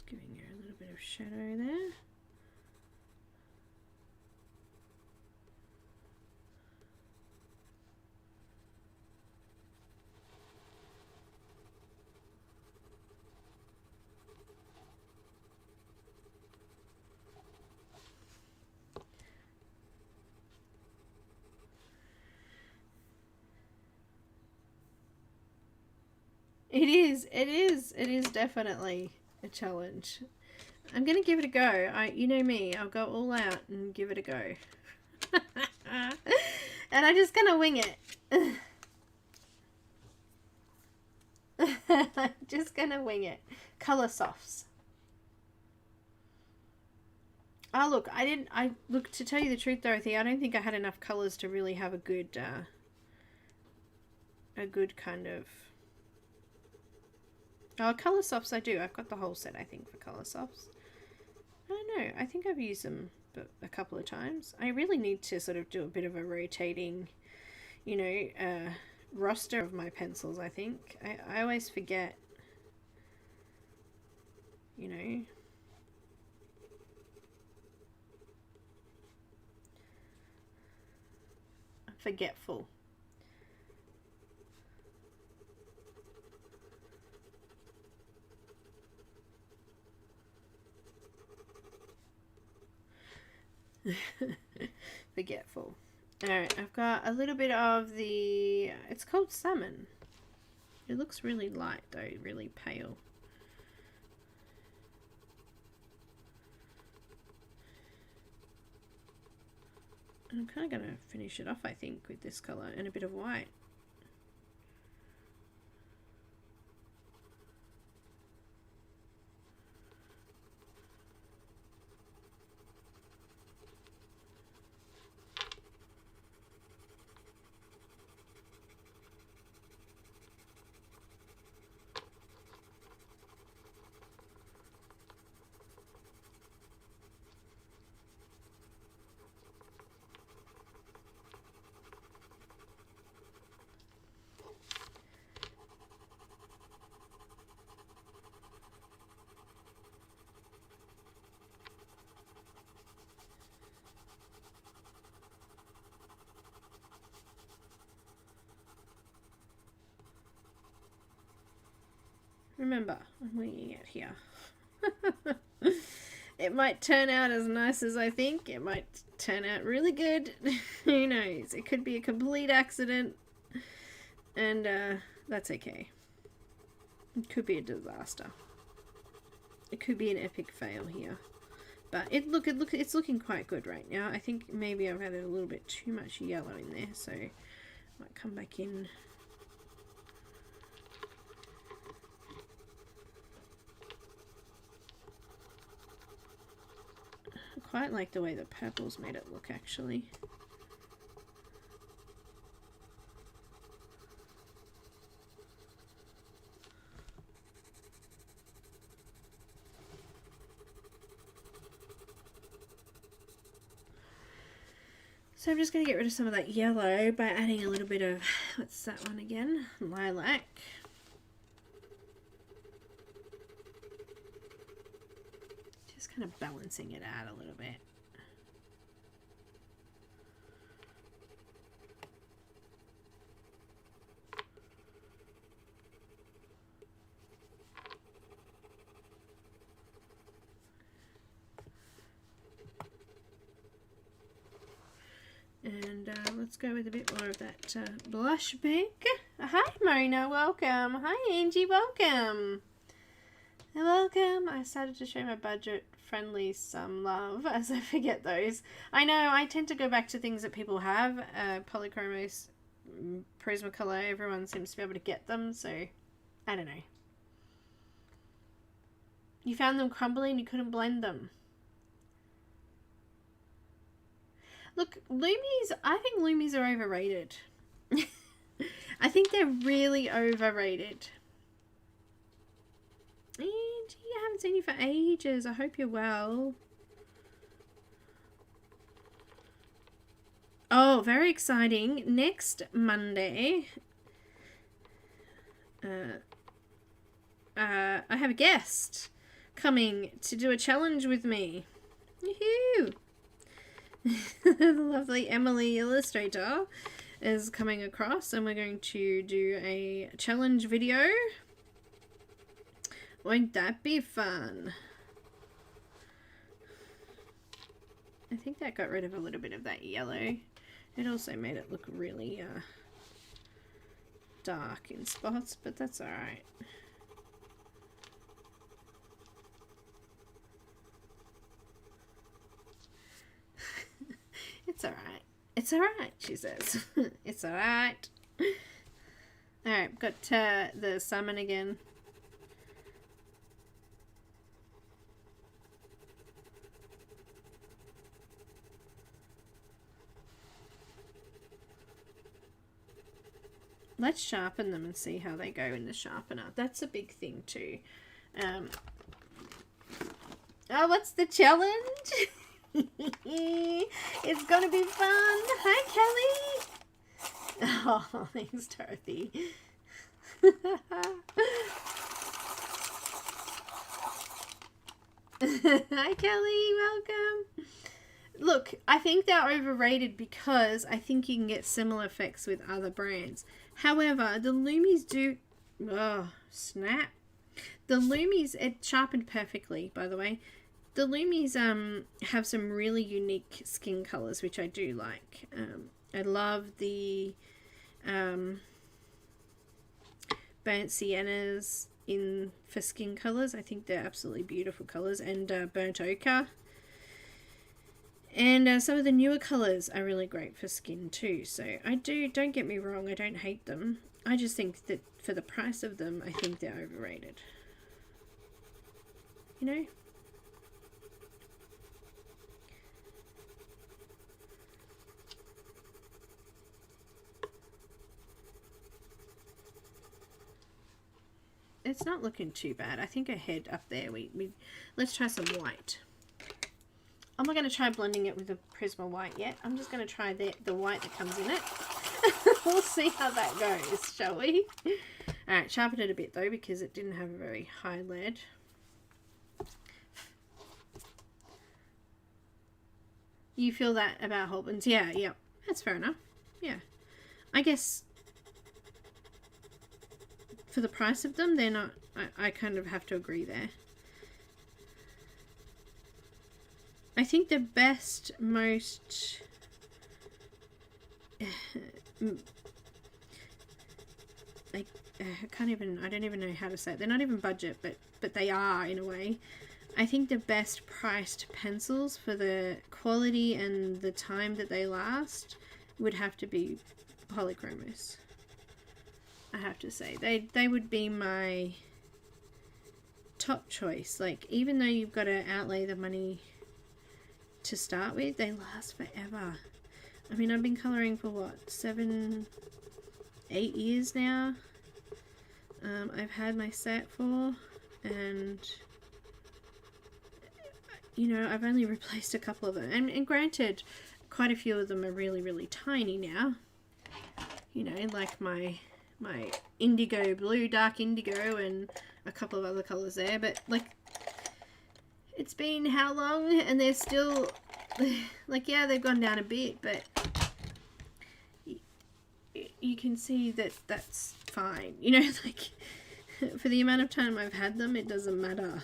A: Giving her a little bit of shadow there. It is definitely a challenge. I'm gonna give it a go. You know me, I'll go all out and give it a go. And I'm just gonna wing it. Just gonna wing it. Color softs. Oh look, look, to tell you the truth, Dorothy, I don't think I had enough colors to really have a good kind of. Oh, colour softs I do. I've got the whole set, I think, for colour softs. I don't know. I think I've used them a couple of times. I really need to sort of do a bit of a rotating, you know, roster of my pencils, I think. I always forget, you know. I'm forgetful. Forgetful. Alright, I've got a little bit of the, it's called Salmon. It looks really light though, really pale. And I'm kind of going to finish it off, I think, with this colour and a bit of white. Remember, I'm winging it here. It might turn out as nice as I think. It might turn out really good. Who knows? It could be a complete accident. And that's okay. It could be a disaster. it could be an epic fail here. But it's looking quite good right now. I think maybe I've added a little bit too much yellow in there, so I might come back in. I quite like the way the purple's made it look, actually. So I'm just going to get rid of some of that yellow by adding a little bit of, what's that one again? Lilac. Just kind of balancing it out a little bit. And let's go with a bit more of that blush pink. Hi Marina, welcome. Hi Angie, welcome. Welcome. I started to show my budget friendly some love as I forget those. I know, I tend to go back to things that people have. Polychromos, Prismacolor, everyone seems to be able to get them, so I don't know. You found them crumbly and you couldn't blend them. Look, Lumies, I think Lumies are overrated. I think they're really overrated. And I haven't seen you for ages. I hope you're well. Oh, very exciting. Next Monday, I have a guest coming to do a challenge with me. Woohoo! The lovely Emily Illustrator is coming across and we're going to do a challenge video. Won't that be fun? I think that got rid of a little bit of that yellow. It also made it look really dark in spots, but that's alright. It's alright. It's alright, she says. It's alright. Alright, got the salmon again. Let's sharpen them and see how they go in the sharpener. That's a big thing too. Oh, what's the challenge? It's gonna be fun. Hi, Kelly. Oh, thanks, Dorothy. Hi, Kelly. Welcome. Look, I think they're overrated because I think you can get similar effects with other brands. However, the Lumies do... Oh, snap. The Lumies, it sharpened perfectly, by the way. The Lumies have some really unique skin colours, which I do like. I love the burnt siennas for skin colours. I think they're absolutely beautiful colours. And burnt ochre. And some of the newer colours are really great for skin too. So don't get me wrong, I don't hate them. I just think that for the price of them, I think they're overrated. You know? It's not looking too bad. I think a head up there. Let's try some white. I'm not going to try blending it with the Prisma white yet. I'm just going to try the white that comes in it. We'll see how that goes, shall we? Alright, sharpen it a bit though because it didn't have a very high lead. You feel that about Holbens? Yeah, yeah. That's fair enough. Yeah. I guess for the price of them, they're not... I kind of have to agree there. I think the best, most like I don't even know how to say it. They're not even budget, but they are in a way. I think the best priced pencils for the quality and the time that they last would have to be Polychromos. I have to say. They would be my top choice. Like, even though you've got to outlay the money to start with, they last forever. I mean, I've been colouring for what, 7, 8 years now. I've had my set for, and you know, I've only replaced a couple of them, and granted, quite a few of them are really, really tiny now. You know, like my indigo blue, dark indigo, and a couple of other colours there, but like, it's been how long, and they're still, like, yeah, they've gone down a bit, but you can see that that's fine, you know, like, for the amount of time I've had them, it doesn't matter.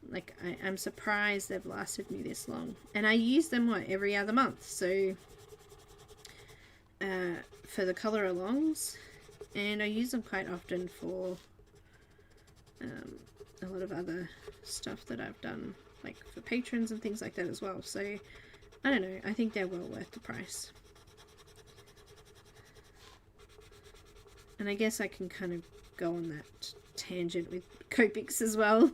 A: Like, I'm surprised they've lasted me this long. And I use them, what, every other month, so for the colour alongs, and I use them quite often for a lot of other stuff that I've done, like for patrons and things like that as well. So I don't know, I think they're well worth the price. And I guess I can kind of go on that tangent with Copics as well.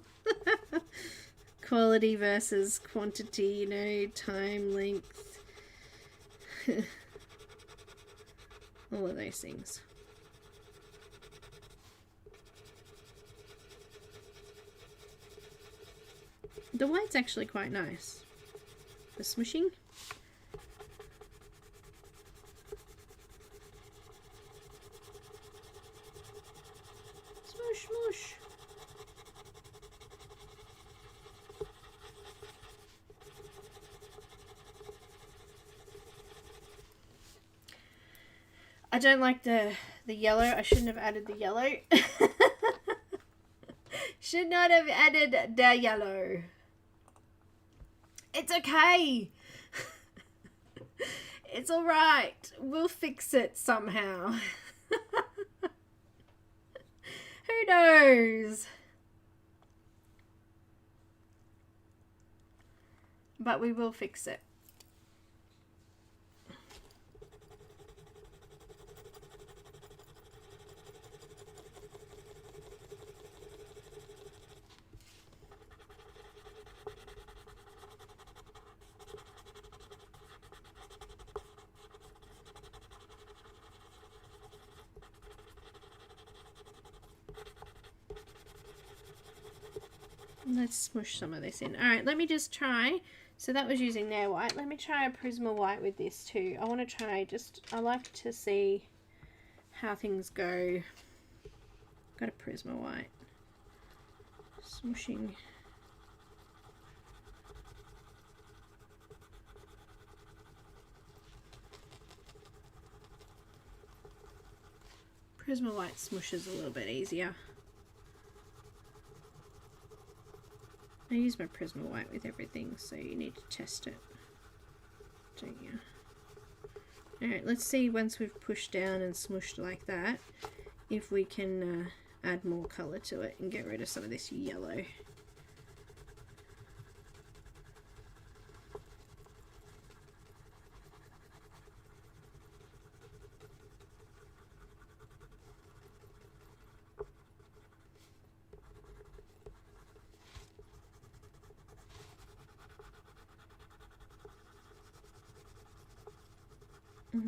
A: Quality versus quantity, you know, time, length, all of those things. The white's actually quite nice. The smooshing. Smoosh, smoosh. I don't like the yellow. I shouldn't have added the yellow. Should not have added the yellow. It's okay. It's alright. We'll fix it somehow. Who knows? But we will fix it. Let's smush some of this in. Alright, let me just try. So that was using their white. Let me try a Prisma white with this too. I want to try just, I like to see how things go. Got a Prisma white. Smushing. Prisma white smushes a little bit easier. I use my Prisma white with everything, so you need to test it, don't you? Alright, let's see once we've pushed down and smushed like that, if we can add more colour to it and get rid of some of this yellow.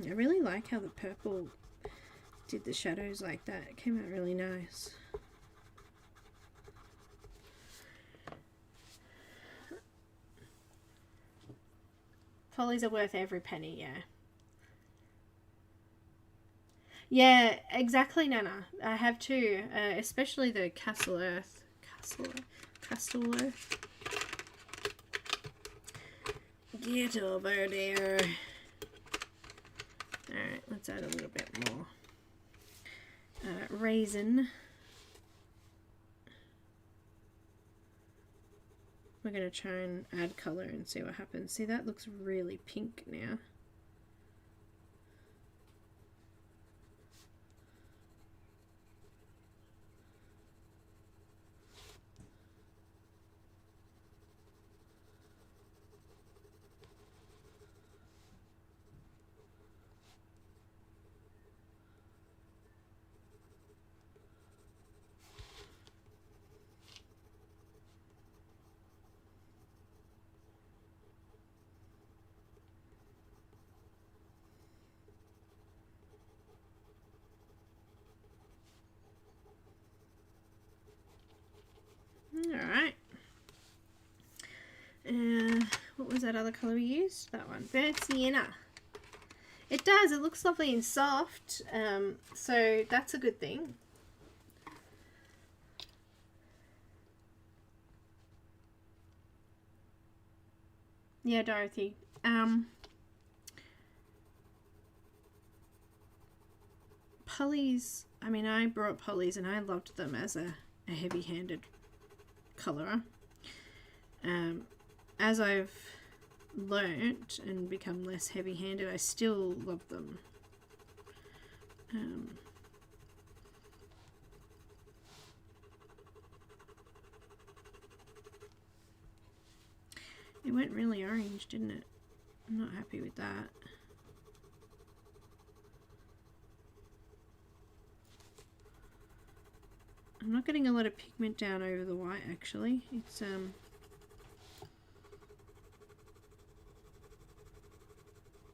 A: I really like how the purple did the shadows like that. It came out really nice. Polys are worth every penny, yeah. Yeah, exactly, Nana. I have two, especially the Castell. Get over there. Alright, let's add a little bit more raisin. We're going to try and add colour and see what happens. See, that looks really pink now. other colour we used? That one. Burnt Sienna. It does. It looks lovely and soft. So that's a good thing. Yeah, Dorothy. Polys, I mean, I brought Polys and I loved them as a heavy-handed colourer. As I've learnt and become less heavy-handed, I still love them. It went really orange, didn't it? I'm not happy with that. I'm not getting a lot of pigment down over the white, actually.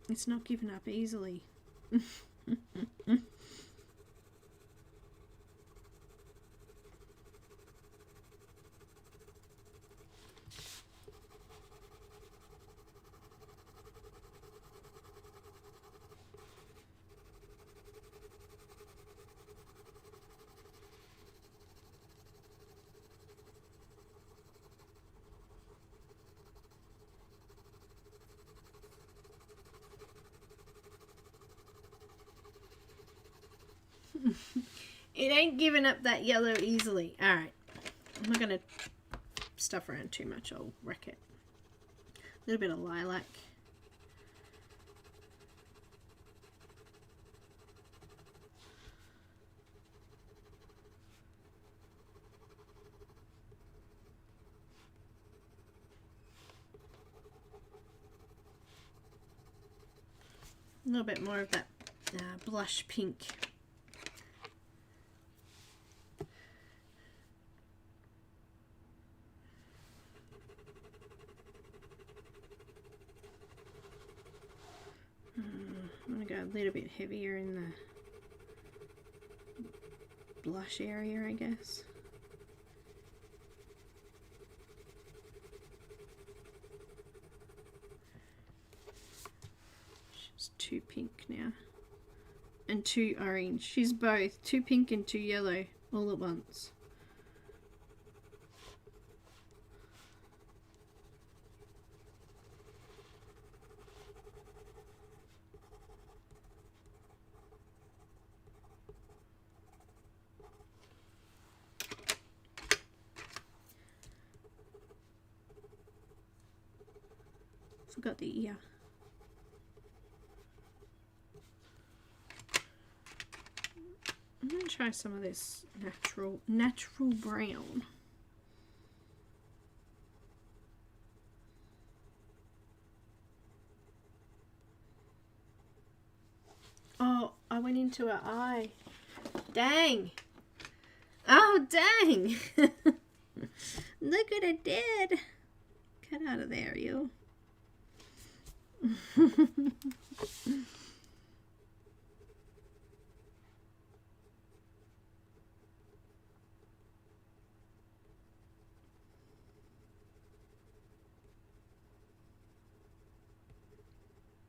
A: It's not giving up easily. It ain't giving up that yellow easily. Alright. I'm not going to stuff around too much. I'll wreck it. A little bit of lilac. A little bit more of that blush pink. I'm going to go a little bit heavier in the blush area, I guess. She's too pink now. And too orange. She's both. Too pink and too yellow all at once. Forgot the ear. I'm going to try some of this natural brown. Oh, I went into her eye. Dang. Oh, dang. Look what I did. Get out of there, you.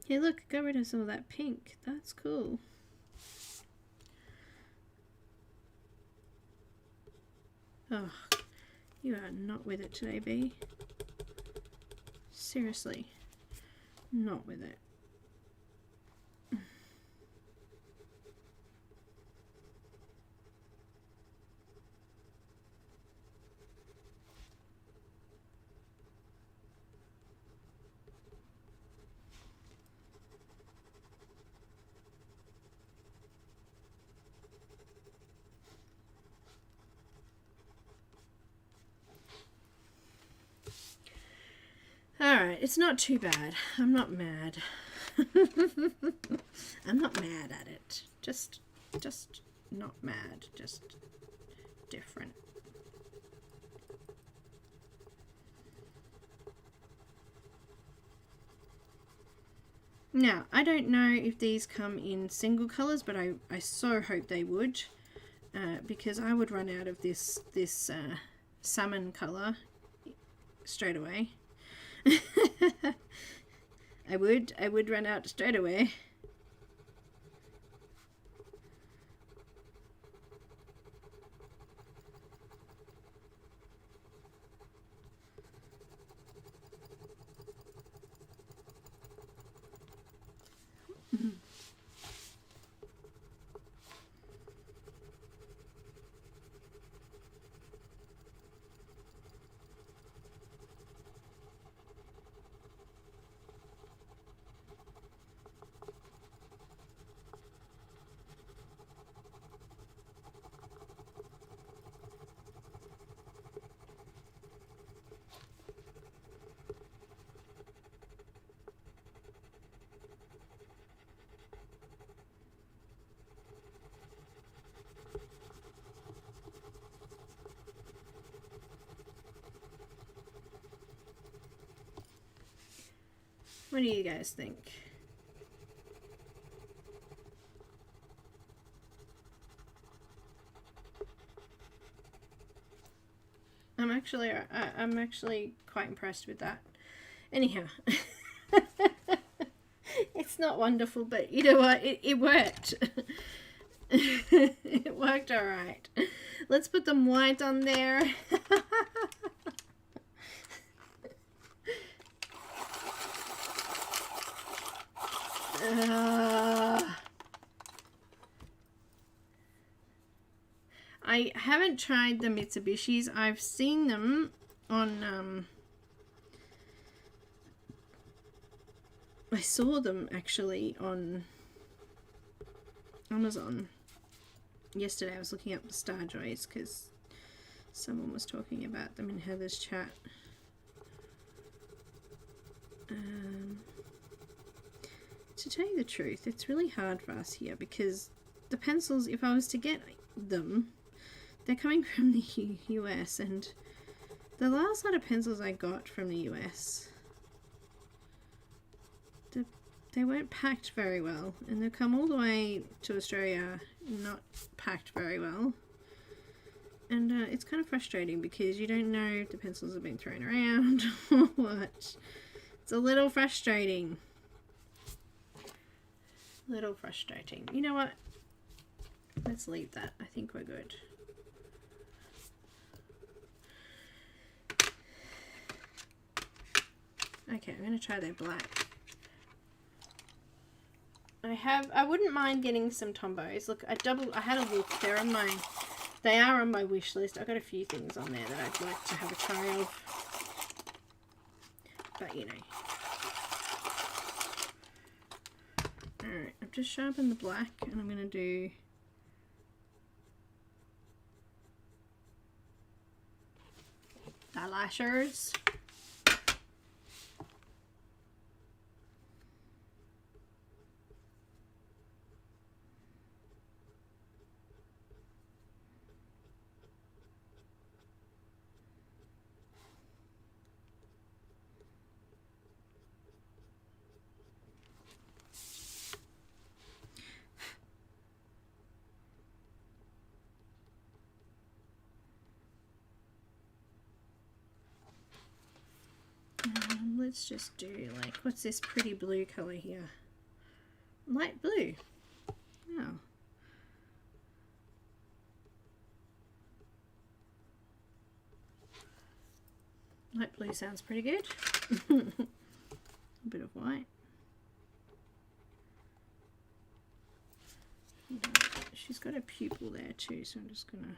A: Hey, look, got rid of some of that pink. That's cool. Oh, you are not with it today, B. Seriously, not with it. Alright, it's not too bad. I'm not mad. I'm not mad at it. Just not mad. Just different. Now, I don't know if these come in single colours, but I so hope they would. Because I would run out of this salmon colour straight away. I would run out straight away. What do you guys think? I'm actually quite impressed with that. Anyhow, it's not wonderful, but you know what? It worked. It worked all right. Let's put them white on there. I haven't tried the Mitsubishis. I've seen them on I saw them actually on Amazon yesterday. I was looking up the Star Joys because someone was talking about them in Heather's chat. To tell you the truth, it's really hard for us here because the pencils, if I was to get them, they're coming from the US, and the last lot of pencils I got from the US, they weren't packed very well, and they've come all the way to Australia not packed very well. And it's kind of frustrating because you don't know if the pencils have been thrown around or what. It's a little frustrating. Little frustrating. You know what? Let's leave that. I think we're good. Okay, I'm going to try their black. I wouldn't mind getting some Tombos. Look, I had a look. They are on my wish list. I've got a few things on there that I'd like to have a try of. But you know. Alright, I've just sharpened the black and I'm going to do eyelashers. Let's just do like, what's this pretty blue color here? Light blue. Oh. Light blue sounds pretty good. A bit of white. She's got a pupil there too, so I'm just gonna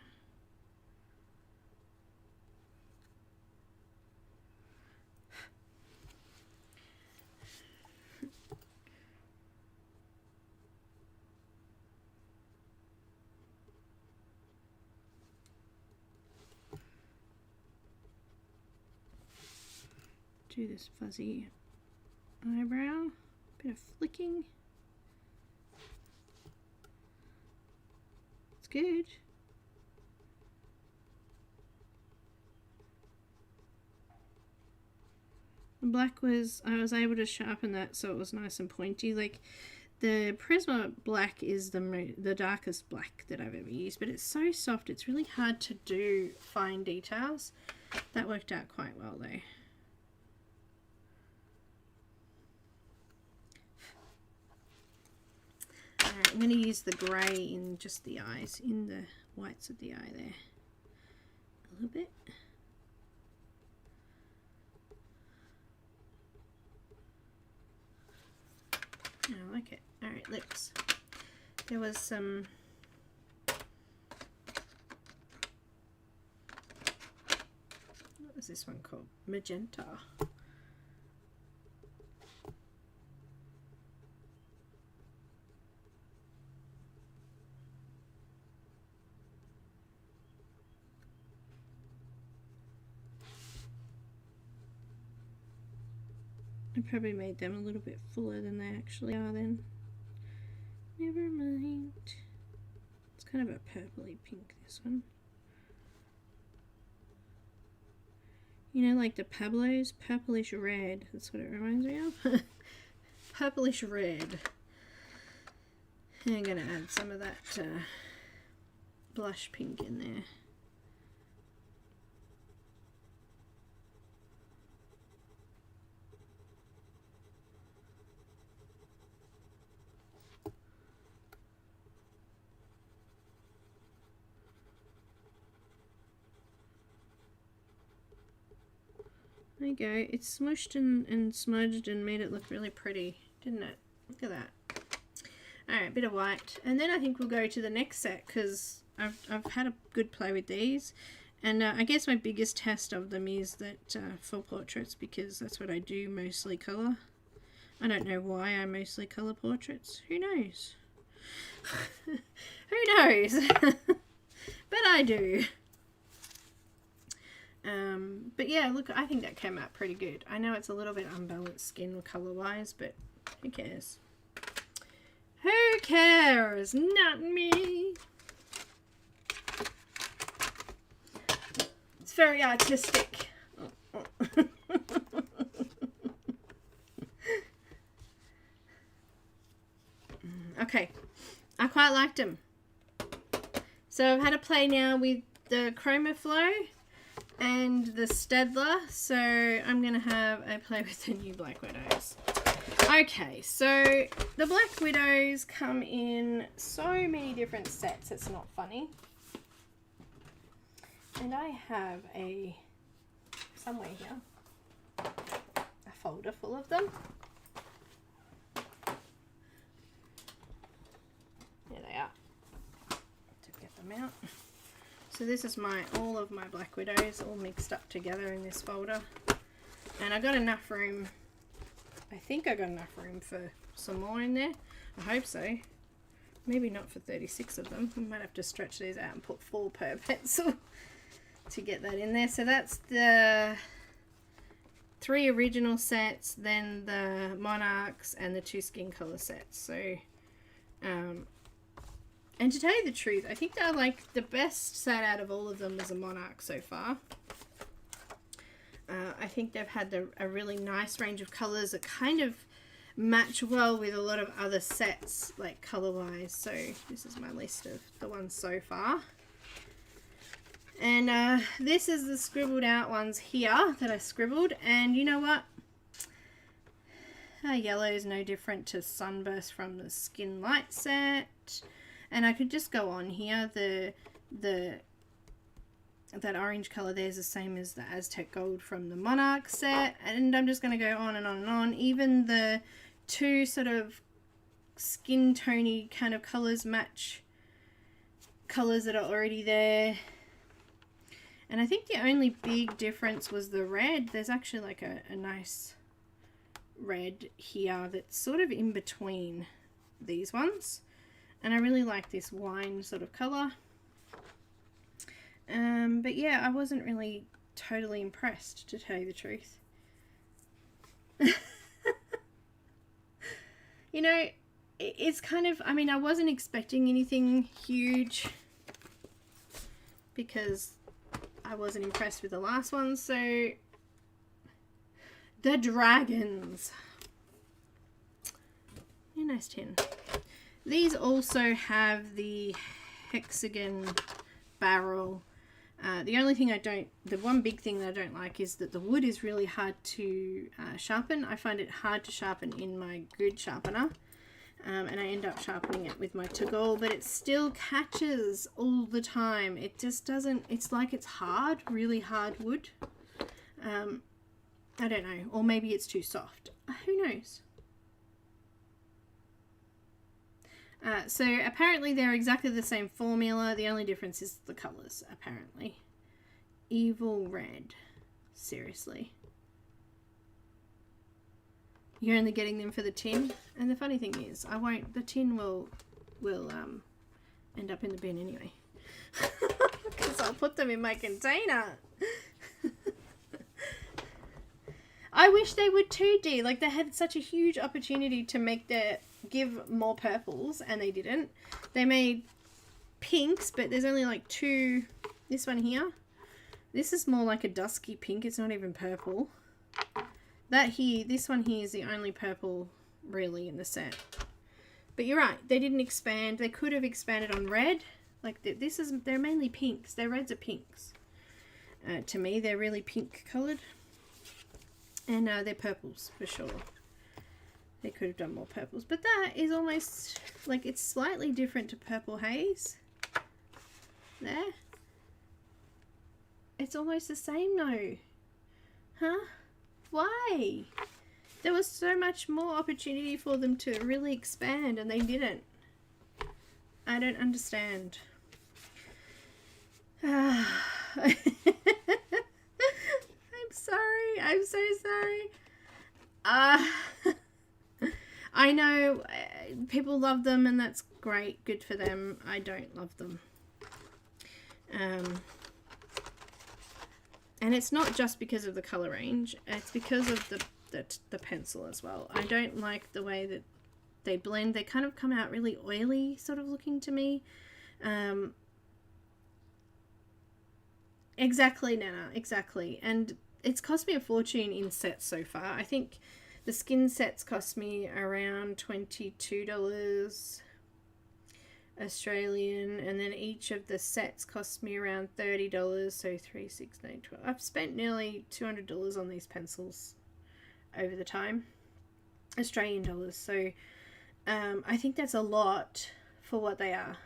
A: do this fuzzy eyebrow, bit of flicking. It's good. The black was, I was able to sharpen that so it was nice and pointy. Like the Prisma black is the darkest black that I've ever used, but it's so soft, it's really hard to do fine details. That worked out quite well though. I'm going to use the grey in just the eyes, in the whites of the eye there. A little bit. I like it. Alright, lips. There was some... What was this one called? Magenta. I probably made them a little bit fuller than they actually are then. Never mind. It's kind of a purpley pink, this one. You know, like the Pablo's purplish red. That's what it reminds me of. Purplish red. And I'm going to add some of that blush pink in there. There you go. It's smushed and smudged and made it look really pretty, didn't it? Look at that. Alright, bit of white. And then I think we'll go to the next set because I've had a good play with these. And I guess my biggest test of them is that for portraits, because that's what I do, mostly colour. I don't know why I mostly colour portraits. Who knows? Who knows? But I do. But yeah, look, I think that came out pretty good. I know it's a little bit unbalanced skin colour wise, but who cares? Who cares? Not me. It's very artistic. Okay, I quite liked them. So I've had a play now with the Chromaflow and the Staedtler, so I'm going to have a play with the new Black Widows. Okay, so the Black Widows come in so many different sets, it's not funny. And I have somewhere here, a folder full of them. There they are, to get them out. So this is all of my Black Widows all mixed up together in this folder. And I got enough room, I think I got enough room for some more in there. I hope so. Maybe not for 36 of them. We might have to stretch these out and put 4 per pencil to get that in there. So that's the 3 original sets, then the Monarchs and the 2 skin color sets. So, and to tell you the truth, I think they're like the best set out of all of them was a Monarch so far. I think they've had a really nice range of colours that kind of match well with a lot of other sets, like colour-wise. So this is my list of the ones so far. And this is the scribbled out ones here that I scribbled. And you know what? Yellow is no different to Sunburst from the Skin Light set. And I could just go on here. That orange colour there is the same as the Aztec Gold from the Monarch set. And I'm just going to go on and on and on. Even the 2 sort of skin tony kind of colours match colours that are already there. And I think the only big difference was the red. There's actually like a nice red here that's sort of in between these ones. And I really like this wine sort of colour. But yeah, I wasn't really totally impressed, to tell you the truth. You know, it's kind of, I mean, I wasn't expecting anything huge because I wasn't impressed with the last one. So, the dragons. Yeah, nice tin. These also have the hexagon barrel. The only thing the one big thing that I don't like is that the wood is really hard to sharpen. I find it hard to sharpen in my grid sharpener. and I end up sharpening it with my Toggle, but it still catches all the time. It just doesn't, it's like it's hard, really hard wood. I don't know, or maybe it's too soft. Who knows? So apparently they're exactly the same formula. The only difference is the colors, apparently. Evil red. Seriously. You're only getting them for the tin. And the funny thing is, I won't, the tin will end up in the bin anyway. Because I'll put them in my container. I wish they would too, D. Like, they had such a huge opportunity to make give more purples, and they didn't. They made pinks, but there's only like 2. This one here. This is more like a dusky pink. It's not even purple. This one here is the only purple really in the set. But you're right, they didn't expand. They could have expanded on red. Like they're mainly pinks. Their reds are pinks. To me, they're really pink coloured. And they're purples for sure. They could have done more purples. But that is almost, like, it's slightly different to Purple Haze. There. It's almost the same though. Huh? Why? There was so much more opportunity for them to really expand and they didn't. I don't understand. I'm sorry. I'm so sorry. I know people love them and that's great. Good for them. I don't love them. And it's not just because of the color range. It's because of the pencil as well. I don't like the way that they blend. They kind of come out really oily sort of looking to me. Exactly, Neenah. Exactly. And it's cost me a fortune in sets so far. I think the skin sets cost me around $22 Australian, and then each of the sets cost me around $30, so 3, 6, 9, 12. I've spent nearly $200 on these pencils over the time, Australian dollars, so I think that's a lot for what they are.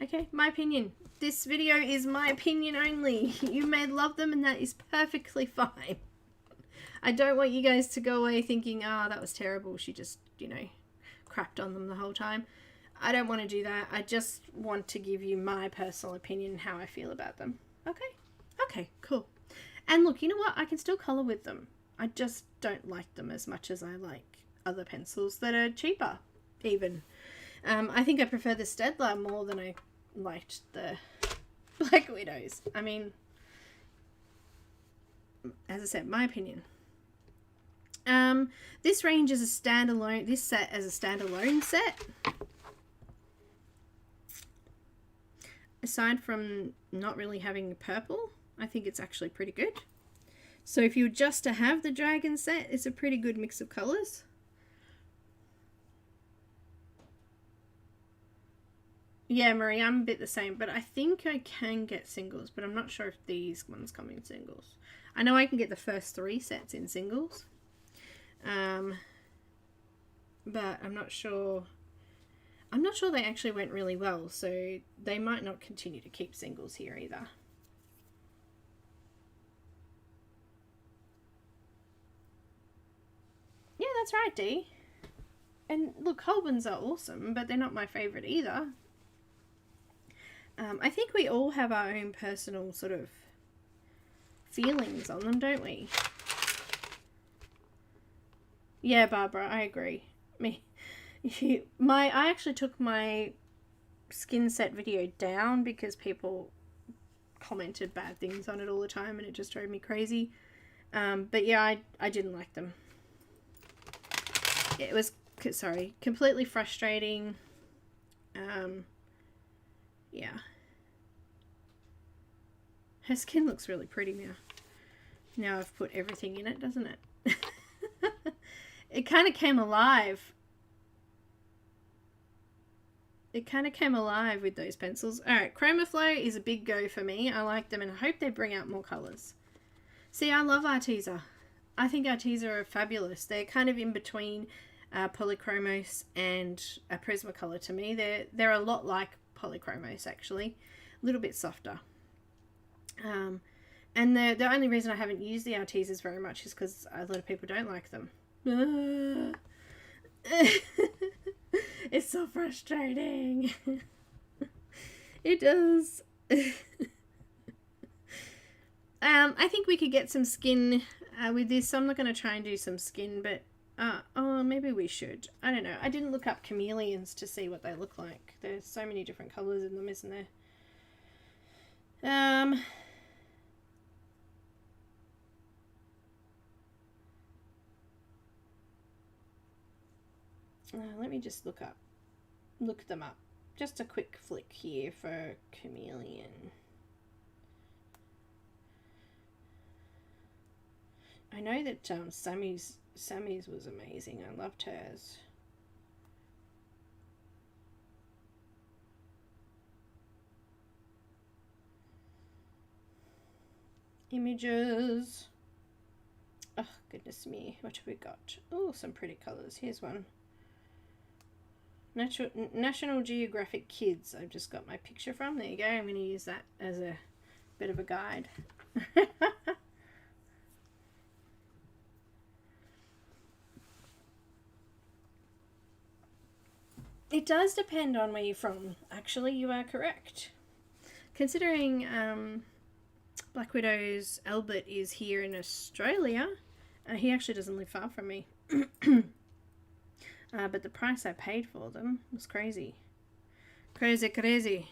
A: Okay, my opinion. This video is my opinion only. You may love them and that is perfectly fine. I don't want you guys to go away thinking, oh, that was terrible. She just, you know, crapped on them the whole time. I don't want to do that. I just want to give you my personal opinion, how I feel about them. Okay? Okay, cool. And look, you know what? I can still colour with them. I just don't like them as much as I like other pencils that are cheaper, even. I think I prefer the Staedtler more than I liked the Black Widows. I mean, as I said, my opinion. This range is a standalone, this set as a standalone set. Aside from not really having purple, I think it's actually pretty good. So if you were just to have the dragon set, it's a pretty good mix of colours. Yeah, Marie, I'm a bit the same, but I think I can get singles, but I'm not sure if these ones come in singles. I know I can get the first 3 sets in singles, but I'm not sure. I'm not sure they actually went really well, so they might not continue to keep singles here either. Yeah, that's right, Dee. And look, Holbens are awesome, but they're not my favourite either. I think we all have our own personal sort of feelings on them, don't we? Yeah, Barbara, I agree. I actually took my skin set video down because people commented bad things on it all the time and it just drove me crazy. But yeah, I didn't like them. It was, sorry, completely frustrating. Yeah. Her skin looks really pretty now. Now I've put everything in it, doesn't it? It kind of came alive. It kind of came alive with those pencils. Alright, Chromaflow is a big go for me. I like them and I hope they bring out more colours. See, I love Arteza. I think Arteza are fabulous. They're kind of in between Polychromos and a Prismacolor to me. They're a lot like Polychromos, actually, a little bit softer. And the only reason I haven't used the Arteses very much is because a lot of people don't like them. It's so frustrating. It does. I think we could get some skin with this. So I'm not going to try and do some skin, but oh, maybe we should. I don't know. I didn't look up chameleons to see what they look like. There's so many different colours in them, isn't there? Let me just look them up. Just a quick flick here for chameleon. I know that Sammy's was amazing. I loved hers. Images. Oh, goodness me. What have we got? Oh, some pretty colours. Here's one. National Geographic Kids. I've just got my picture from. There you go. I'm going to use that as a bit of a guide. It does depend on where you're from. Actually, you are correct. Considering Black Widow's Albert is here in Australia, he actually doesn't live far from me. But the price I paid for them was crazy. Crazy.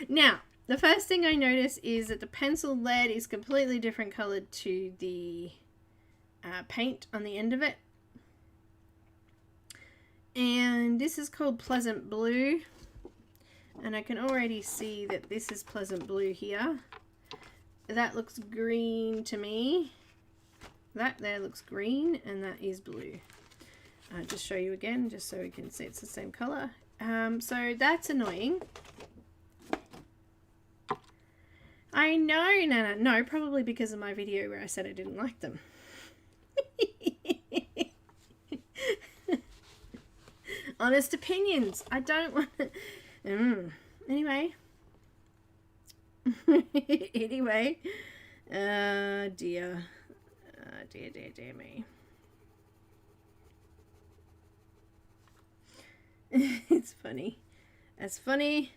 A: Now, the first thing I notice is that the pencil lead is completely different colored to the paint on the end of it. And this is called Pleasant Blue. And I can already see that this is Pleasant Blue here. That looks green to me. That there looks green, and that is blue. I'll just show you again, just so we can see it's the same color. So that's annoying. I know, Neenah. No, probably because of my video where I said I didn't like them. Honest opinions. I don't want to... Anyway. Anyway. Dear. Dear me. It's funny. As funny.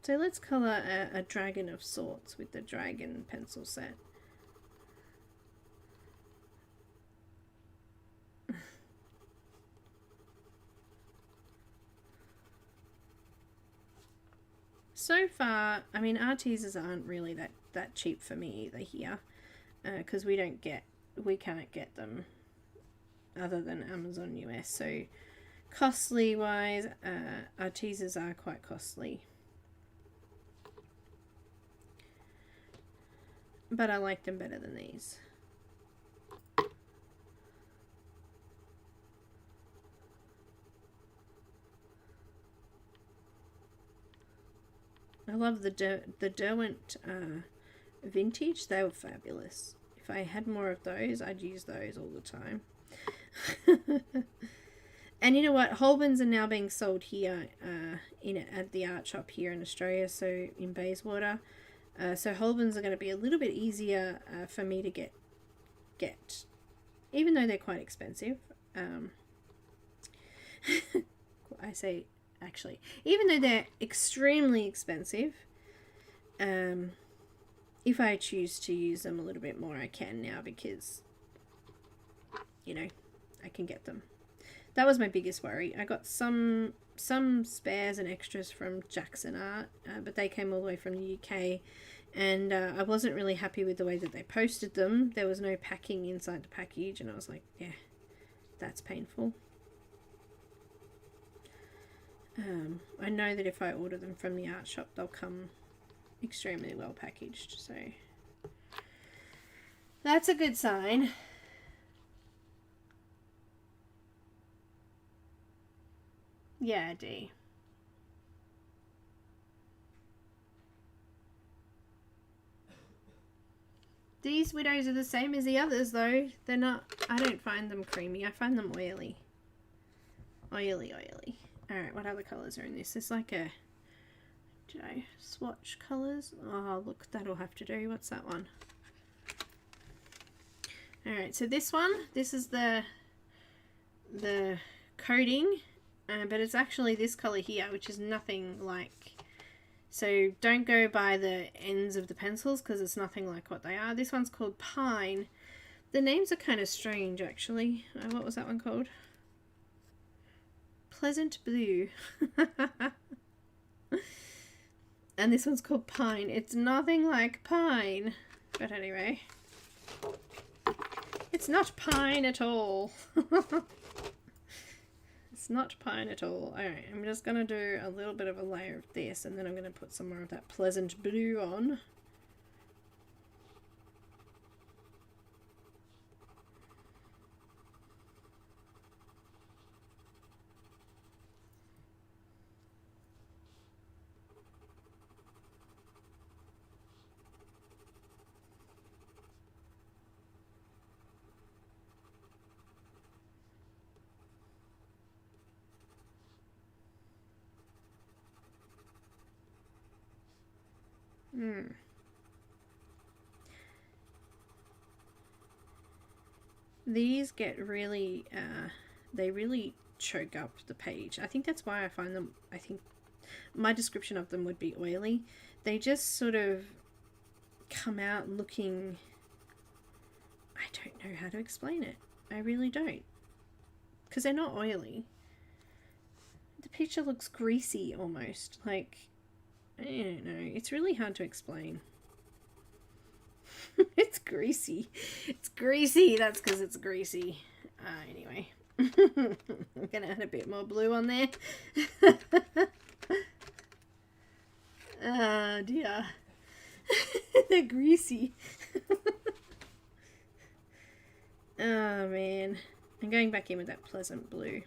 A: So let's colour a dragon of sorts with the dragon pencil set. So far, I mean, Arteses aren't really that cheap for me either here, because we can't get them other than Amazon US. So costly wise, Arteses are quite costly, but I like them better than these. I love the Derwent vintage. They were fabulous. If I had more of those, I'd use those all the time. And you know what? Holbens are now being sold here at the art shop here in Australia, so in Bayswater. So Holbens are going to be a little bit easier for me to get, even though they're quite expensive. I say... Actually, even though they're extremely expensive, if I choose to use them a little bit more, I can now, because, you know, I can get them. That was my biggest worry. I got some spares and extras from Jackson Art, but they came all the way from the UK, and I wasn't really happy with the way that they posted them. There was no packing inside the package, and I was like, yeah, that's painful. I know that if I order them from the art shop, they'll come extremely well packaged, so that's a good sign. Yeah, D. These widows are the same as the others though. They're not, I don't find them creamy. I find them oily. Oily. Alright, what other colours are in this? It's like a, did I swatch colours? Oh look, that'll have to do. What's that one? Alright, so this one, this is the coating, but it's actually this colour here, which is nothing like, so don't go by the ends of the pencils because it's nothing like what they are. This one's called Pine. The names are kind of strange actually. What was that one called? Pleasant Blue. And this one's called Pine. It's nothing like pine, but anyway. It's not pine at all. It's not pine at all. Alright, I'm just going to do a little bit of a layer of this and then I'm going to put some more of that Pleasant Blue on. These get really, they really choke up the page. I think that's why I find them, I think my description of them would be oily. They just sort of come out looking, I don't know how to explain it. I really don't. Because they're not oily. The picture looks greasy almost. Like, I don't know. It's really hard to explain. It's greasy. It's greasy. That's because it's greasy. Anyway. I'm going to add a bit more blue on there. Oh dear. They're greasy. Oh man. I'm going back in with that Pleasant Blue.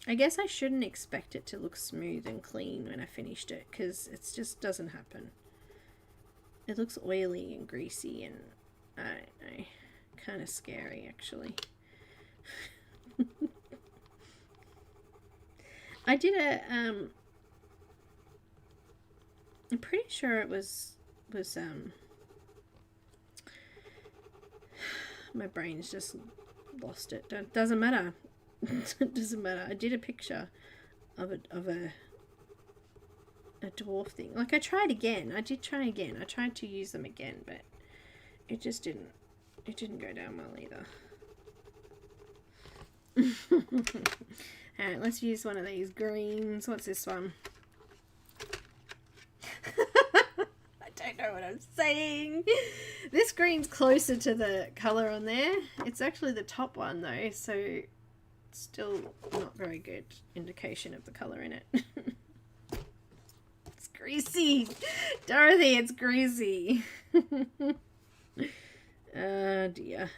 A: I guess I shouldn't expect it to look smooth and clean when I finished it, because it just doesn't happen. It looks oily and greasy and, I don't know, kind of scary actually. I did a, I'm pretty sure it was, my brain's just lost it. Doesn't matter. It doesn't matter. I did a picture of a dwarf thing. Like I tried again. I did try again. I tried to use them again, but it just didn't. It didn't go down well either. Alright, let's use one of these greens. What's this one? I don't know what I'm saying. This green's closer to the colour on there. It's actually the top one though, so still not very good indication of the colour in it. It's greasy. Dorothy, it's greasy. Oh dear.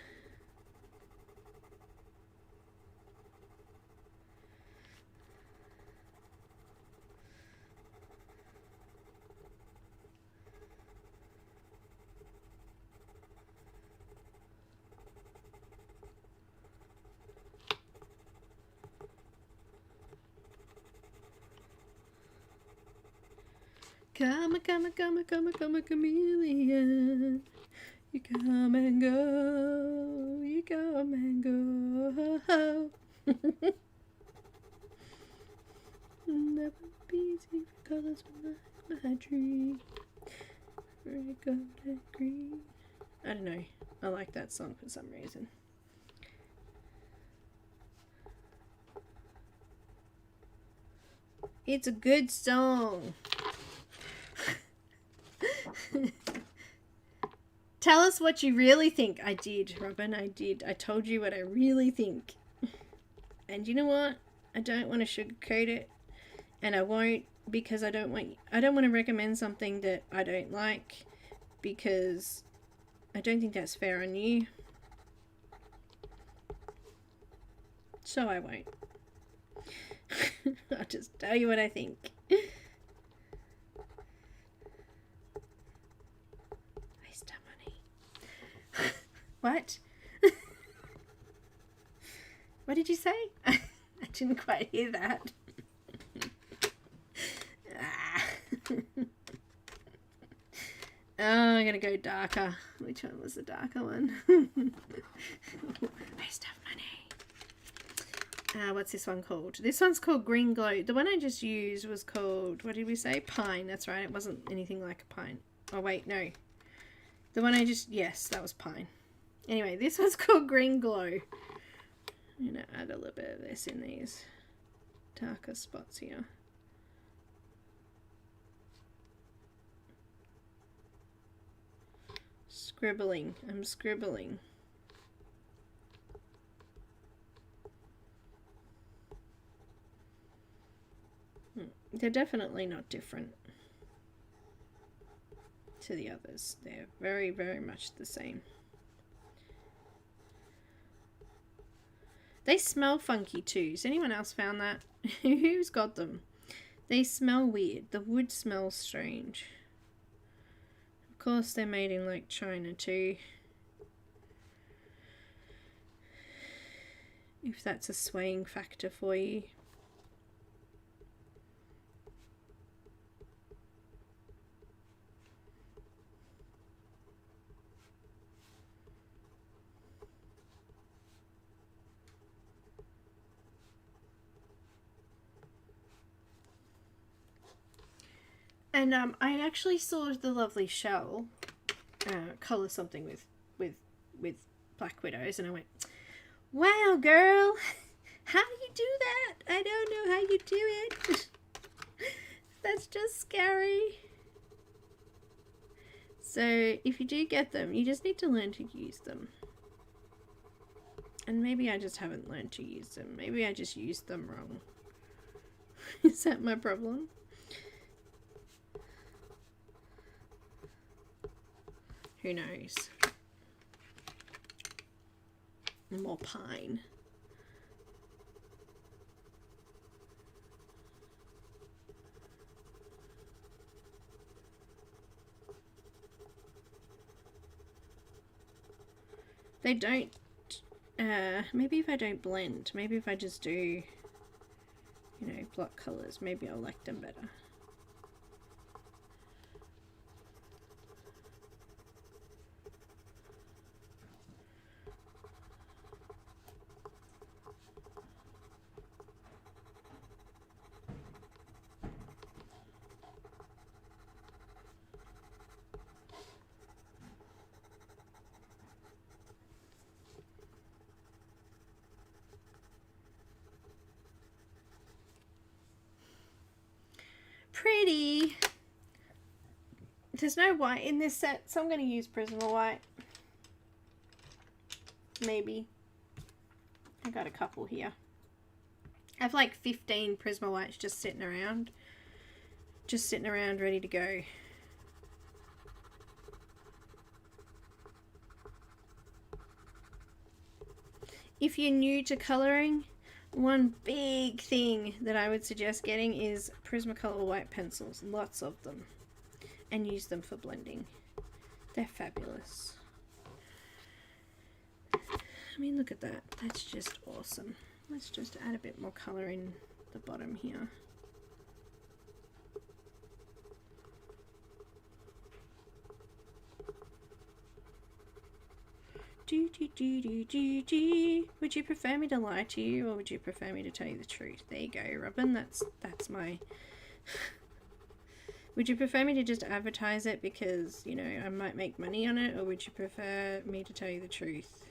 A: Come a chameleon. You come and go. You come and go. Never be easy for colors like my dream. Red, gold, and green. I don't know. I like that song for some reason. It's a good song. Tell us what you really think. I did, Robin. I did. I told you what I really think. And you know what? I don't want to sugarcoat it. And I won't, because I don't want to recommend something that I don't like, because I don't think that's fair on you. So I won't. I'll just tell you what I think. Waste our money. What? What did you say? I didn't quite hear that. Oh, I'm gonna go darker. Which one was the darker one? Waste of money. What's this one called? This one's called Green Glow. The one I just used was called, what did we say? Pine. That's right. It wasn't anything like a pine. Oh, wait, no. The one I just, yes, that was pine. Anyway, this one's called Green Glow. I'm gonna add a little bit of this in these darker spots here. Scribbling. I'm scribbling. They're definitely not different to the others. They're very, very much the same. They smell funky too. Has anyone else found that? Who's got them? They smell weird. The wood smells strange. Of course they're made in like China too. If that's a swaying factor for you. And I actually saw the lovely Shell colour something with Black Widows, and I went, "Wow, girl, how do you do that? I don't know how you do it. That's just scary." So if you do get them, you just need to learn to use them. And maybe I just haven't learned to use them. Maybe I just used them wrong. Is that my problem? Who knows? More pine. They don't, maybe if I don't blend, maybe if I just do, you know, block colors, maybe I'll like them better. Pretty. There's no white in this set, so I'm going to use Prisma White. Maybe. I got a couple here. I have like 15 Prisma Whites just sitting around. Just sitting around ready to go. If you're new to colouring, one big thing that I would suggest getting is Prismacolor white pencils. Lots of them. And use them for blending. They're fabulous. I mean, look at that. That's just awesome. Let's just add a bit more colour in the bottom here. Would you prefer me to lie to you, or would you prefer me to tell you the truth? There you go, Robin. That's my... Would you prefer me to just advertise it because, you know, I might make money on it, or would you prefer me to tell you the truth?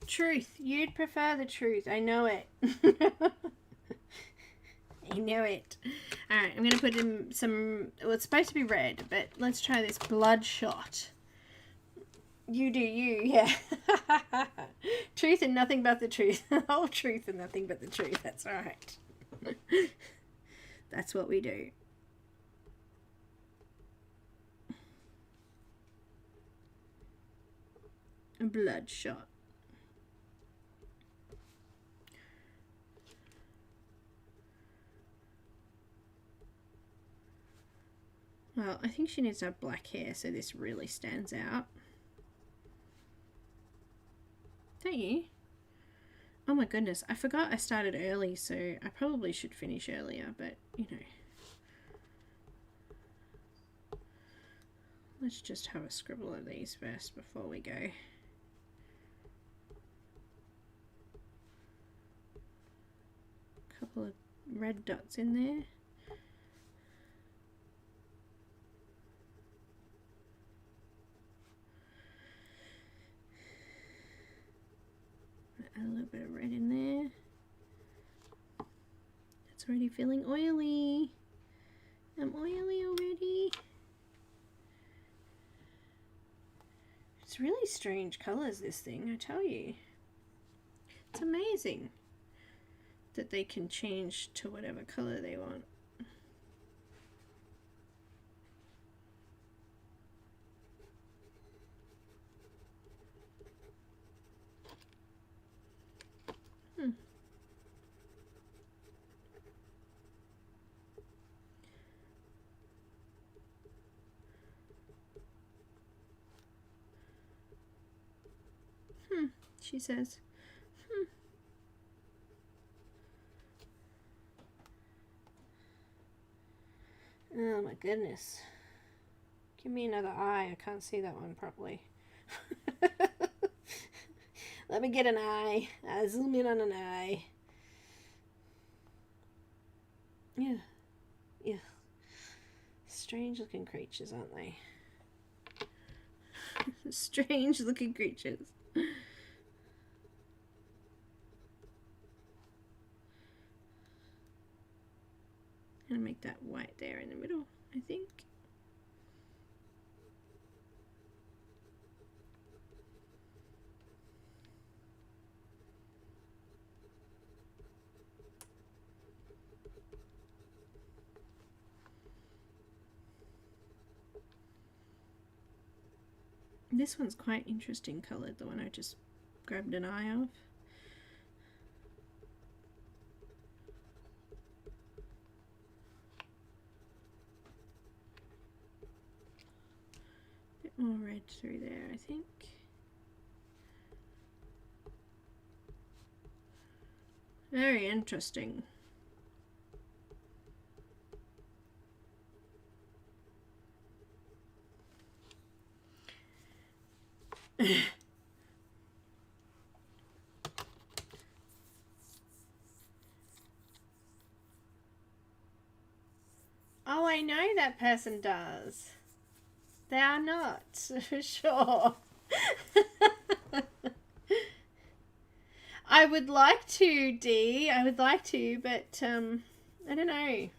A: Truth. You'd prefer the truth. I know it. I know it. Alright, I'm going to put in some... Well, it's supposed to be red, but let's try this Bloodshot. You do you, yeah. Truth and nothing but the truth. Whole truth and nothing but the truth. That's right. That's what we do. Bloodshot. Well, I think she needs to have black hair so this really stands out. Don't you? Oh my goodness, I forgot I started early, so I probably should finish earlier, but you know. Let's just have a scribble of these first before we go. Couple of red dots in there. Add a little bit of red in there. It's already feeling oily. I'm oily already. It's really strange colours, this thing, I tell you. It's amazing that they can change to whatever colour they want. She says. Oh my goodness. Give me another eye. I can't see that one properly. Let me get an eye. I zoom in on an eye. Yeah. Yeah. Strange looking creatures, aren't they? Strange looking creatures. Gonna make that white there in the middle, I think. This one's quite interesting coloured, the one I just grabbed an eye of. Bit more red through there, I think. Very interesting. Oh, I know that person does. They are not, for sure. I would like to, Dee. I would like to, but I don't know.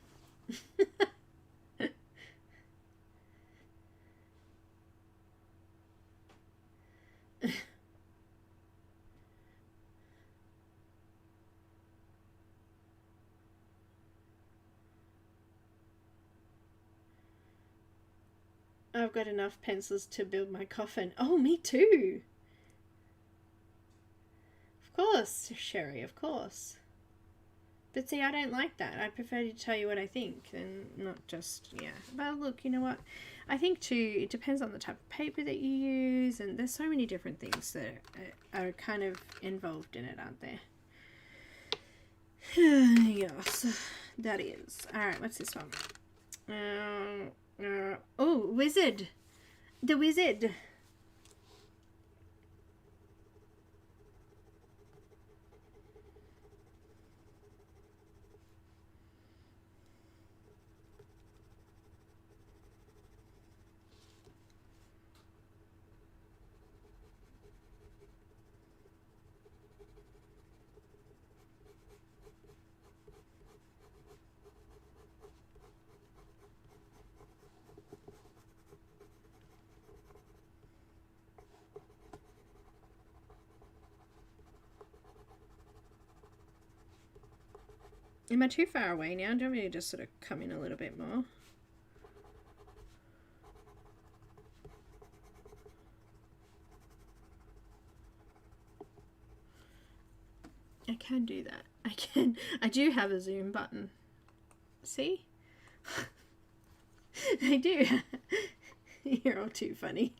A: I've got enough pencils to build my coffin. Oh, me too. Of course, Sherry, of course. But see, I don't like that. I prefer to tell you what I think and not just, yeah. But look, you know what? I think too, it depends on the type of paper that you use, and there's so many different things that are kind of involved in it, aren't there? Yes, that is. Alright, what's this one? Oh, wizard. The wizard. Am I too far away now? Do you want me to just sort of come in a little bit more? I can do that. I can. I do have a zoom button. See? I do. You're all too funny.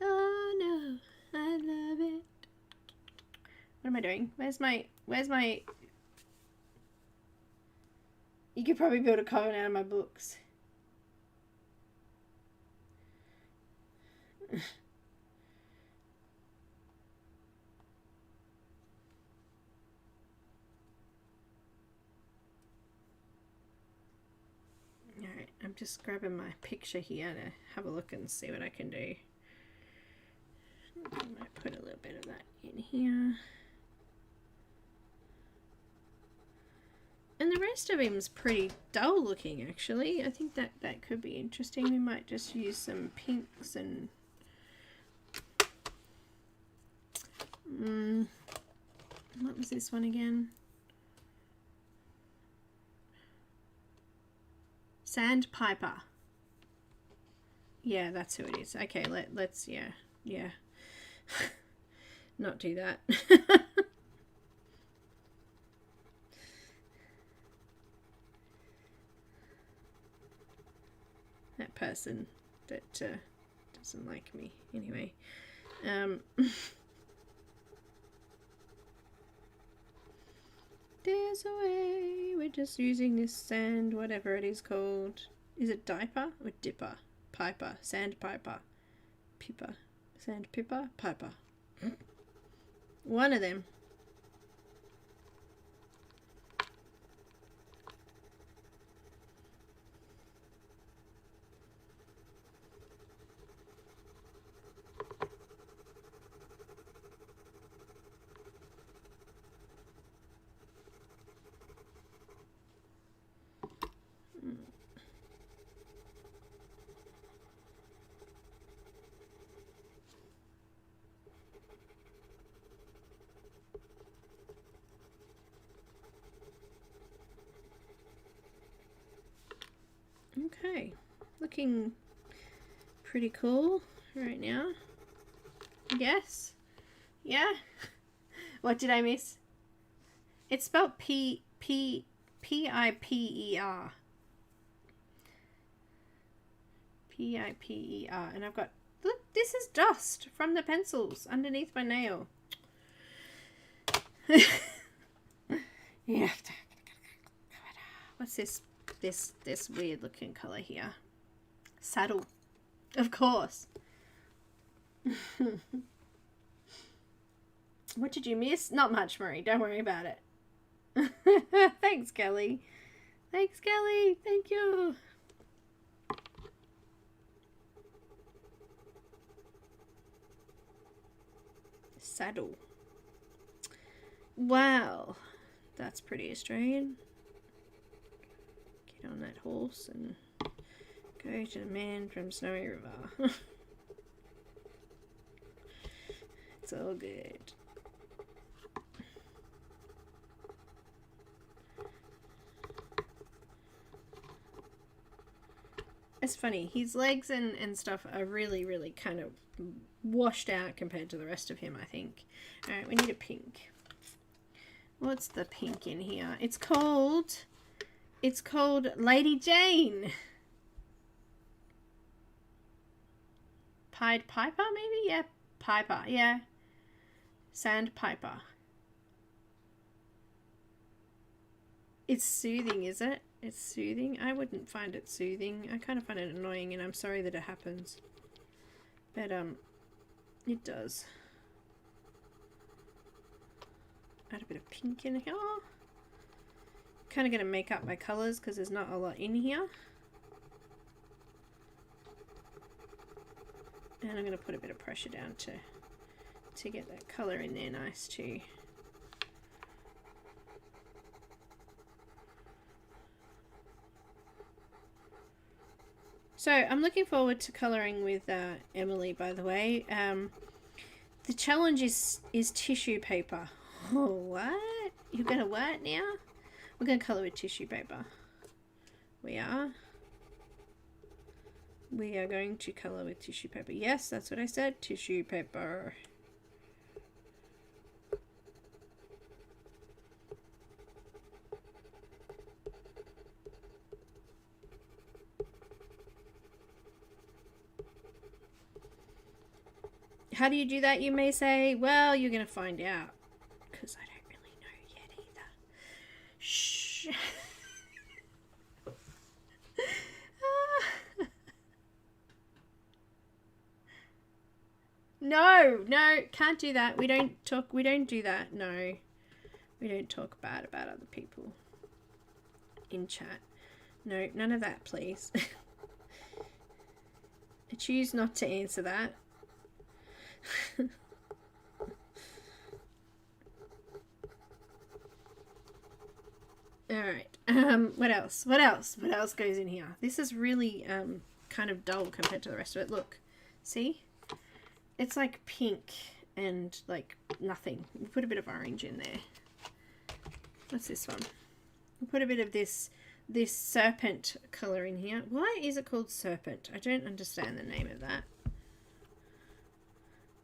A: Oh no, I love it. What am I doing? Where's my... You could probably build a coven out of my books. Alright, I'm just grabbing my picture here to have a look and see what I can do. I might put a little bit of that in here. And the rest of him's pretty dull looking, actually. I think that could be interesting. We might just use some pinks and... what was this one again? Sandpiper. Yeah, that's who it is. Okay, let's, yeah. Not do that. That person that doesn't like me. Anyway. There's a way. We're just using this sand, whatever it is called. Is it diaper or dipper? Piper. Sandpiper. Pipper. Sandpiper. Piper. One of them. Okay, looking pretty cool right now. Yes? Yeah? What did I miss? It's spelled P-I-P-E-R. P-I-P-E-R. And I've got, look, this is dust from the pencils underneath my nail. Yeah. What's this? This weird looking color here. Saddle, of course. What did you miss? Not much, Marie. Don't worry about it. Thanks, Kelly. Thanks, Kelly. Thank you. Saddle. Wow, that's pretty Australian. Get on that horse and go to the man from Snowy River. It's all good. It's funny, his legs and stuff are really kind of washed out compared to the rest of him, I think. Alright, we need a pink. What's the pink in here? It's called Lady Jane. Pied Piper, maybe? Yeah, Piper, yeah. Sandpiper. It's soothing, is it? It's soothing? I wouldn't find it soothing. I kind of find it annoying, and I'm sorry that it happens. But, it does. Add a bit of pink in here. Kind of going to make up my colours because there's not a lot in here. And I'm going to put a bit of pressure down to get that colour in there nice too. So I'm looking forward to colouring with Emily, by the way. The challenge is tissue paper. Oh, what? You're gonna what now? We're gonna colour with tissue paper. We are going to colour with tissue paper. Yes, that's what I said. Tissue paper. How do you do that, you may say? Well, you're going to find out. Because I don't really know yet either. Shh. No, can't do that. We don't do that. No. We don't talk bad about other people in chat. No, none of that, please. I choose not to answer that. Alright, what else goes in here? This is really kind of dull compared to the rest of it. Look, see, it's like pink and like nothing. We put a bit of orange in there. What's this one? We put a bit of this serpent color in here. Why is it called serpent? I don't understand the name of that.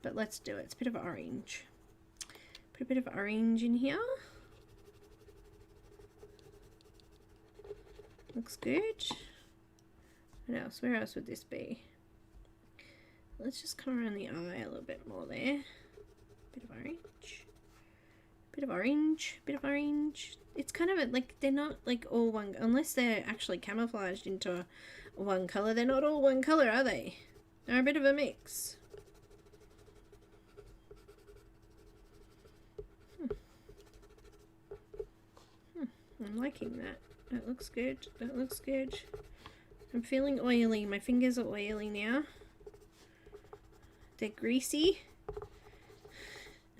A: But let's do it. It's a bit of orange. Put a bit of orange in here. Looks good. What else? Where else would this be? Let's just come around the eye a little bit more there. Bit of orange. Bit of orange. Bit of orange. It's kind of like, they're not like all one, unless they're actually camouflaged into one colour. They're not all one colour, are they? They're a bit of a mix. I'm liking that. That looks good. That looks good. I'm feeling oily. My fingers are oily now. They're greasy.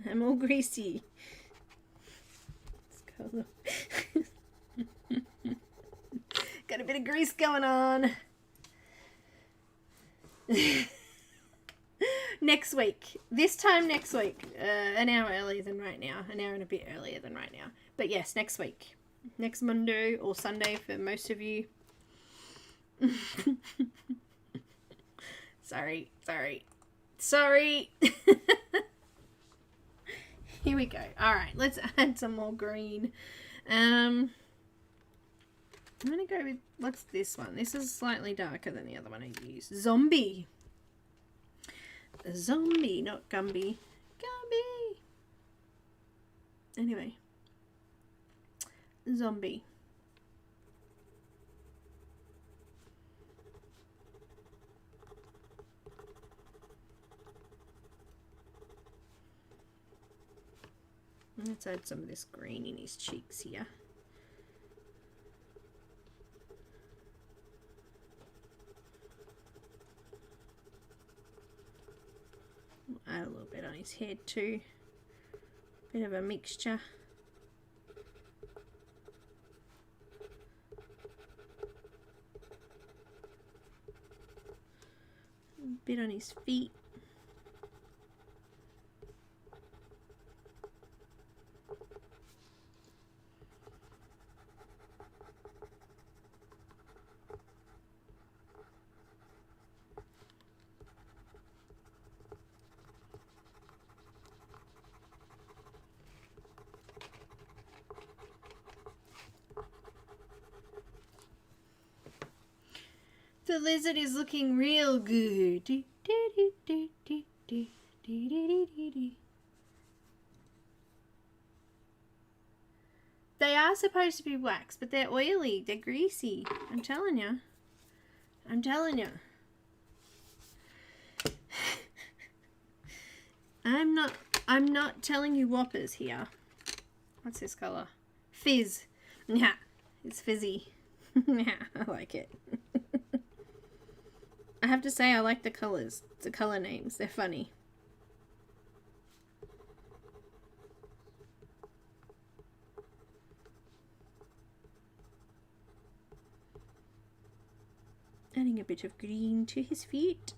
A: I'm all greasy. Got a bit of grease going on. Next week. This time next week. An hour earlier than right now. An hour and a bit earlier than right now. But yes, next week. Next Monday or Sunday for most of you. Sorry. Here we go. Alright, let's add some more green. I'm going to go with, what's this one? This is slightly darker than the other one I used. Zombie. Zombie, not Gumby. Gumby. Anyway. Zombie. Let's add some of this green in his cheeks here. We'll add a little bit on his head too. Bit of a mixture. Bit on his feet. The lizard is looking real good. They are supposed to be wax, but they're oily. They're greasy. I'm telling you. I'm telling you. I'm not telling you whoppers here. What's this color? Fizz. Yeah, it's fizzy. Yeah, I like it. I have to say I like the colors, the color names. They're funny. Adding a bit of green to his feet.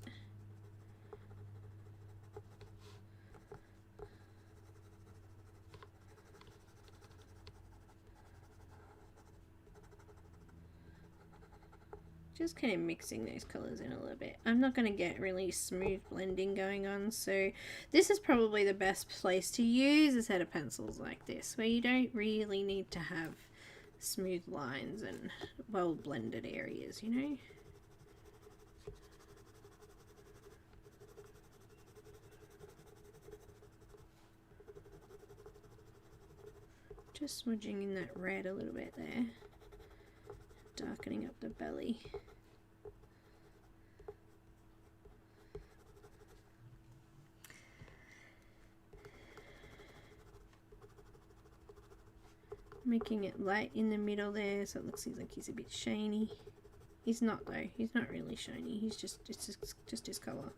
A: Just kind of mixing those colours in a little bit. I'm not going to get really smooth blending going on, so this is probably the best place to use a set of pencils like this, where you don't really need to have smooth lines and well blended areas, you know. Just smudging in that red a little bit there, darkening up the belly. Making it light in the middle there, so it looks like he's a bit shiny. He's not though. He's not really shiny. He's just, it's just his colour.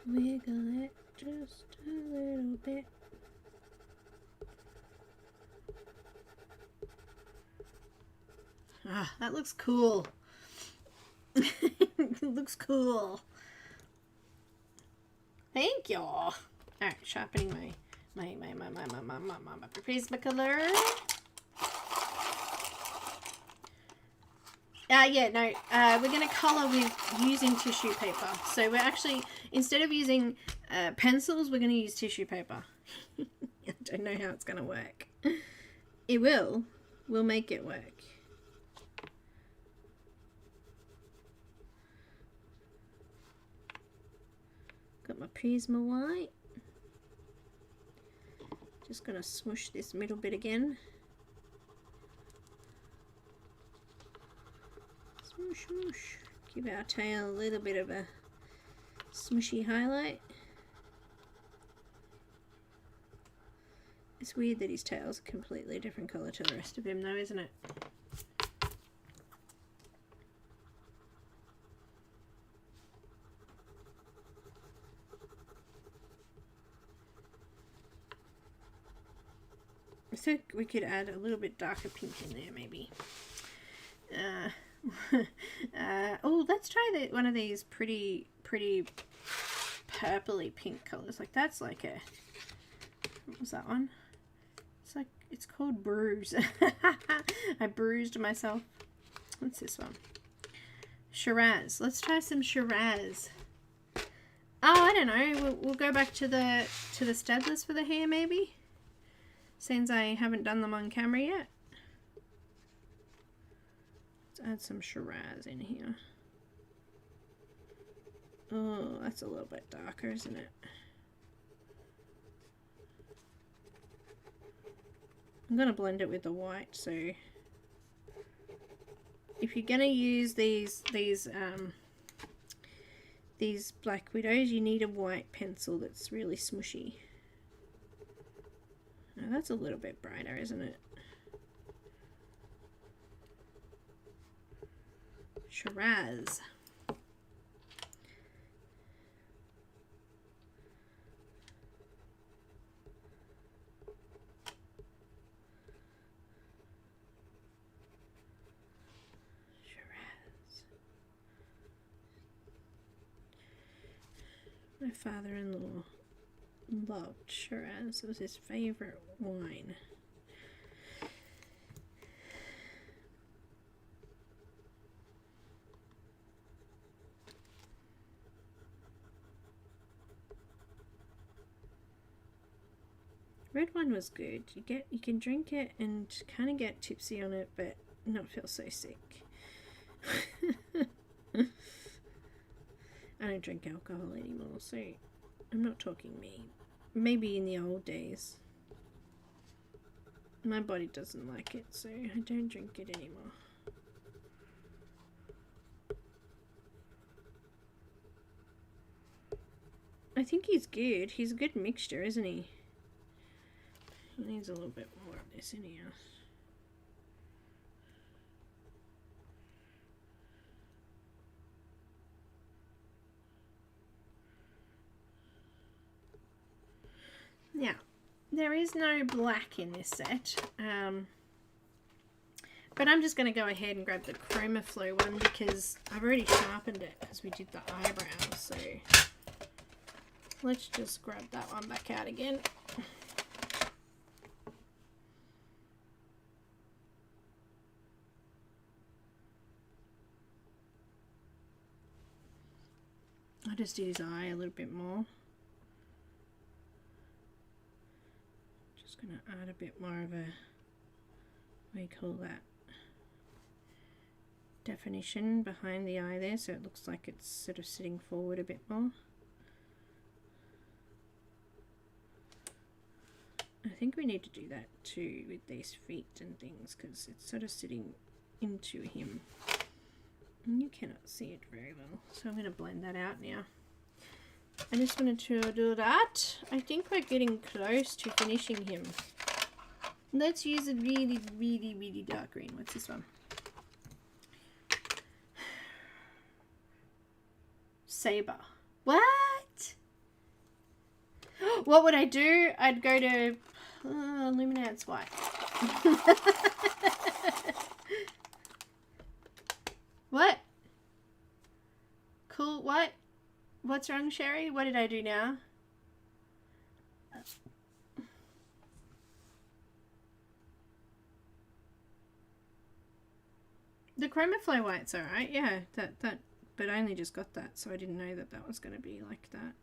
A: Wiggle it just a little bit. Ah, that looks cool. It looks cool. Thank you. All right, sharpening my Prismacolor. Yeah, no, we're going to colour with using tissue paper. So we're actually, instead of using pencils, we're going to use tissue paper. I don't know how it's going to work. It will. We'll make it work. Got my Prisma white. Just going to smoosh this middle bit again. Smoosh, smoosh. Give our tail a little bit of a smushy highlight. It's weird that his tail's a completely different colour to the rest of him though, isn't it? I think we could add a little bit darker pink in there maybe. Oh, let's try one of these pretty purpley pink colours. Like that's like a, what was that one? It's like, it's called Bruise. I bruised myself. What's this one? Shiraz. Let's try some Shiraz. Oh, I don't know. We'll go back to the Staedtlers for the hair maybe, since I haven't done them on camera yet. Let's add some Shiraz in here. Oh, that's a little bit darker, isn't it? I'm going to blend it with the white, so if you're going to use these Black Widows, you need a white pencil that's really smushy. Now that's a little bit brighter, isn't it? Shiraz. My father-in-law loved Shiraz. It was his favourite wine. Red wine was good. You can drink it and kind of get tipsy on it, but not feel so sick. I don't drink alcohol anymore, so I'm not talking me. Maybe in the old days. My body doesn't like it, so I don't drink it anymore. I think he's good. He's a good mixture, isn't he? He needs a little bit more of this in here. Now, there is no black in this set, but I'm just going to go ahead and grab the Chromaflow one because I've already sharpened it because we did the eyebrows, so let's just grab that one back out again. I'll just do his eye a little bit more. Just going to add a bit more of a, what do you call that, definition behind the eye there, so it looks like it's sort of sitting forward a bit more. I think we need to do that too with these feet and things, because it's sort of sitting into him and you cannot see it very well, so I'm going to blend that out now. I just wanted to do that. I think we're getting close to finishing him. Let's use a really, really, really dark green. What's this one? Saber. What? What would I do? I'd go to Luminance white. What? Cool. What? What's wrong, Sherry? What did I do now? The Chromaflow white's alright, yeah. But I only just got that, so I didn't know that that was going to be like that.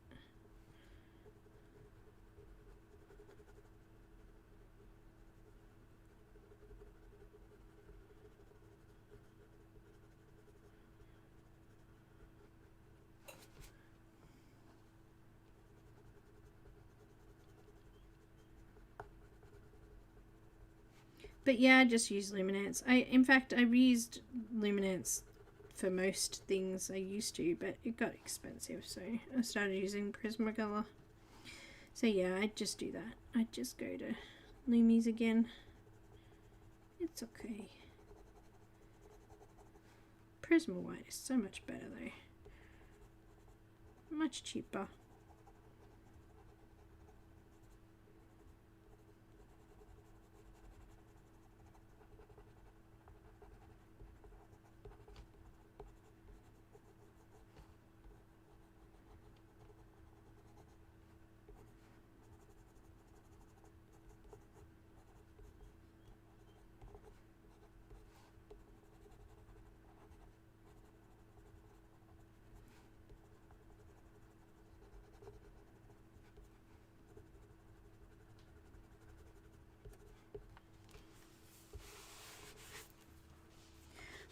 A: But yeah, I just use Luminance. In fact, I've used Luminance for most things I used to, but it got expensive, so I started using Prismacolor. So yeah, I'd just do that. I'd just go to Lumies again. It's okay. Prisma White is so much better though. Much cheaper.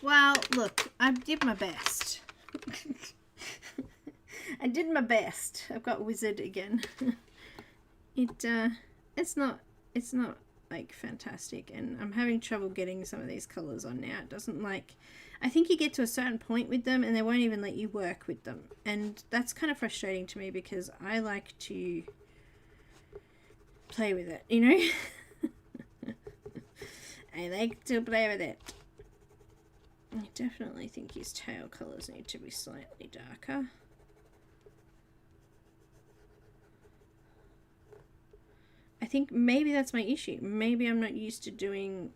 A: Well, look, I did my best. I did my best. I've got Wizard again. It's not like fantastic, and I'm having trouble getting some of these colors on now. It doesn't like, I think you get to a certain point with them and they won't even let you work with them, and that's kind of frustrating to me because I like to play with it, you know. I like to play with it. I definitely think his tail colours need to be slightly darker. I think maybe that's my issue. Maybe I'm not used to doing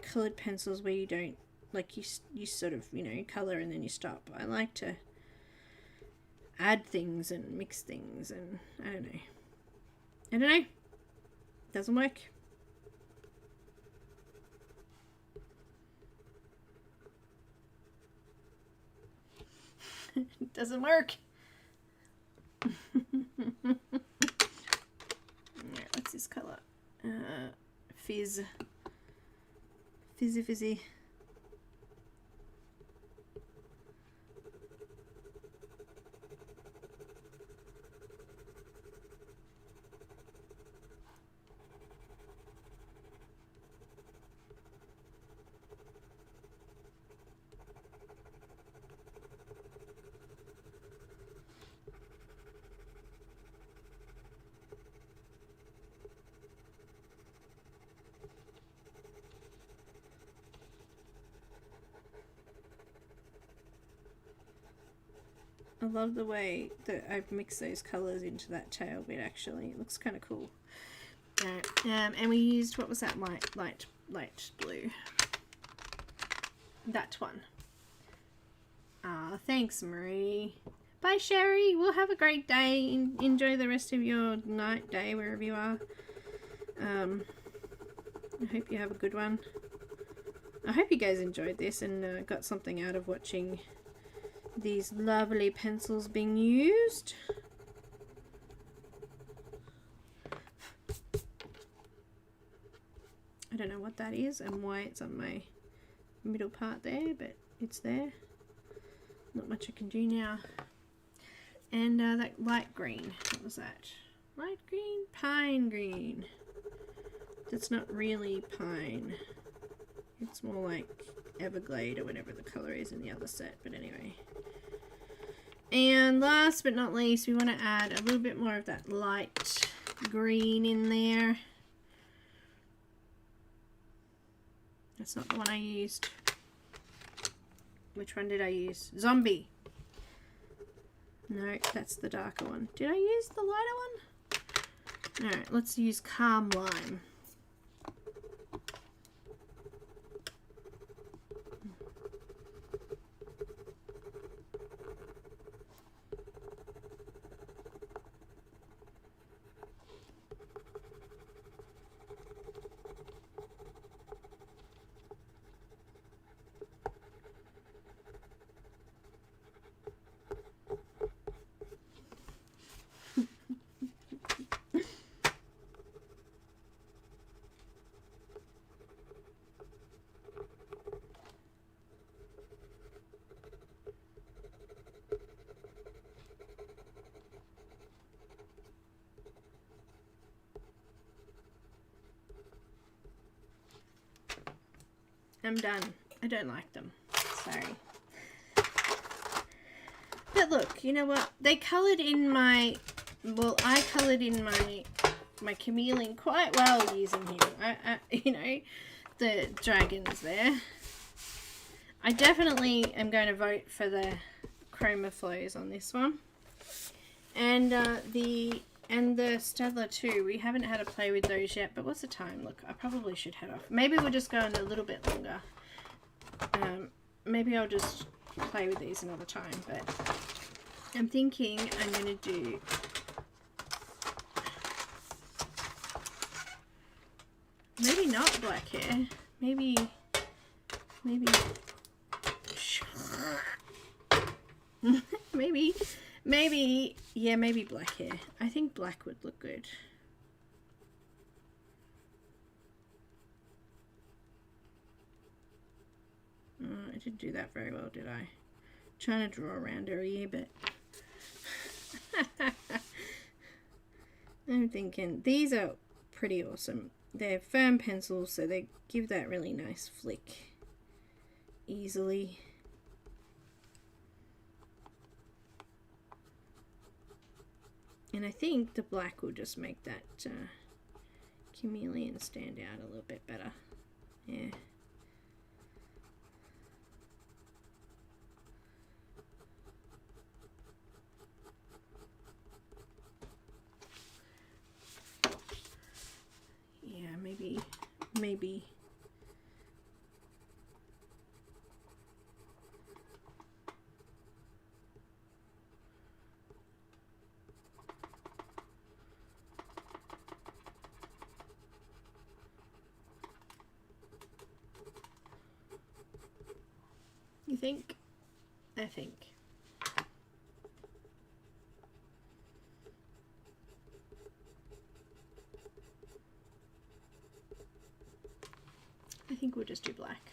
A: coloured pencils where you don't, like, you sort of, you know, colour and then you stop. I like to add things and mix things, and I don't know. Doesn't work. It doesn't work. What's this colour? Fizzy. I love the way that I've mixed those colours into that tail bit. Actually, it looks kind of cool. And we used, what was that, light blue, that one. Thanks, Marie. Bye, Sherry. We'll have a great day. Enjoy the rest of your night, day, wherever you are. I hope you have a good one. I hope you guys enjoyed this and got something out of watching these lovely pencils being used. I don't know what that is and why it's on my middle part there, but it's there. Not much I can do now. And that light green, what was that? Light green? Pine green. That's not really pine. It's more like Everglade or whatever the color is in the other set, but anyway. And last but not least, we want to add a little bit more of that light green in there. That's not the one I used. Which one did I use? Zombie. No, that's the darker one. Did I use the lighter one? Alright, let's use Calm Lime. I'm done. I don't like them. Sorry. But look, you know what? They coloured in my... Well, I coloured in my chameleon quite well using him. You know, the dragons there. I definitely am going to vote for the Chromaflows on this one. And the Staedtler too. We haven't had a play with those yet, but what's the time? Look, I probably should head off. Maybe we'll just go on a little bit longer. Maybe I'll just play with these another time, but I'm thinking I'm going to do maybe not black hair. Maybe yeah, maybe black hair. I think black would look good. I didn't do that very well, did I? Trying to draw around her ear, but I'm thinking these are pretty awesome. They're firm pencils, so they give that really nice flick easily. And I think the black will just make that chameleon stand out a little bit better. Yeah. Yeah, maybe. You think? I think. I think we'll just do black.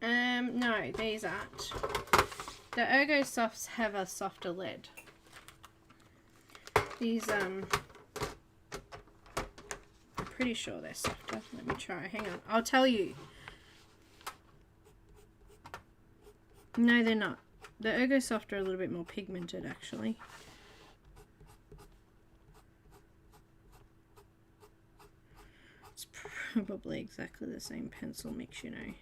A: No, these aren't. The Ergo Softs have a softer lead. These, I'm pretty sure they're softer. Let me try. Hang on. I'll tell you. No, they're not. The Ergo Soft are a little bit more pigmented, actually. It's probably exactly the same pencil mix, you know.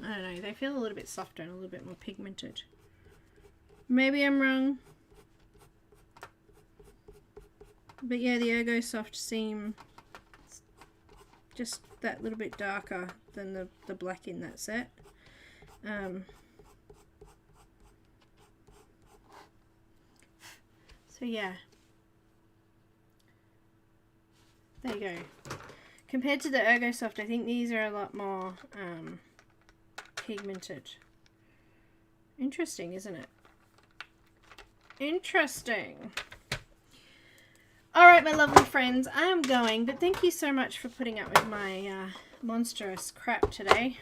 A: I don't know, they feel a little bit softer and a little bit more pigmented. Maybe I'm wrong. But yeah, the Ergo Soft seem just that little bit darker than the black in that set. So yeah. There you go. Compared to the Ergosoft, I think these are a lot more pigmented. Interesting, isn't it? Interesting. Alright, my lovely friends, I am going, but thank you so much for putting up with my monstrous crap today.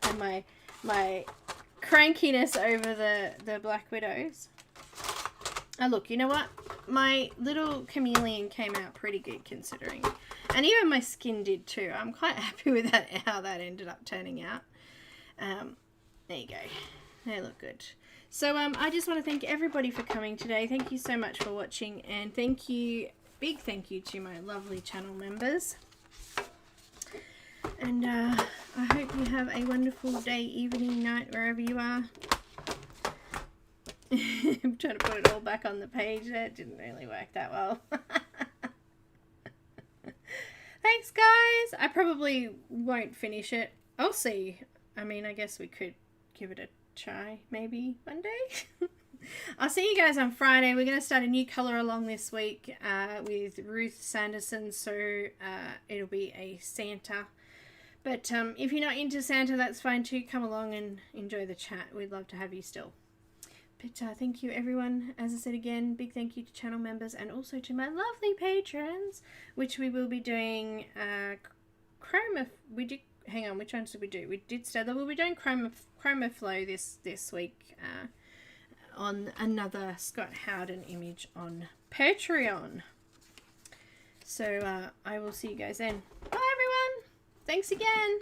A: And my crankiness over the Black Widows. Oh, look, you know what? My little chameleon came out pretty good considering. And even my skin did too. I'm quite happy with that, how that ended up turning out. There you go. They look good. So I just want to thank everybody for coming today. Thank you so much for watching. And thank you, big thank you to my lovely channel members. And I hope you have a wonderful day, evening, night, wherever you are. I'm trying to put it all back on the page there. It didn't really work that well. Thanks, guys. I probably won't finish it. I'll see. I mean, I guess we could give it a try maybe one day. I'll see you guys on Friday. We're going to start a new colour along this week with Ruth Sanderson. So it'll be a Santa. But if you're not into Santa, that's fine too. Come along and enjoy the chat. We'd love to have you still. But thank you, everyone. As I said again, big thank you to channel members and also to my lovely patrons, which we will be doing Chroma. Hang on, which ones did we do? We did Staedtler. We'll be doing Chromaflow this week on another Scott Howden image on Patreon. So I will see you guys then. Bye, everyone. Thanks again.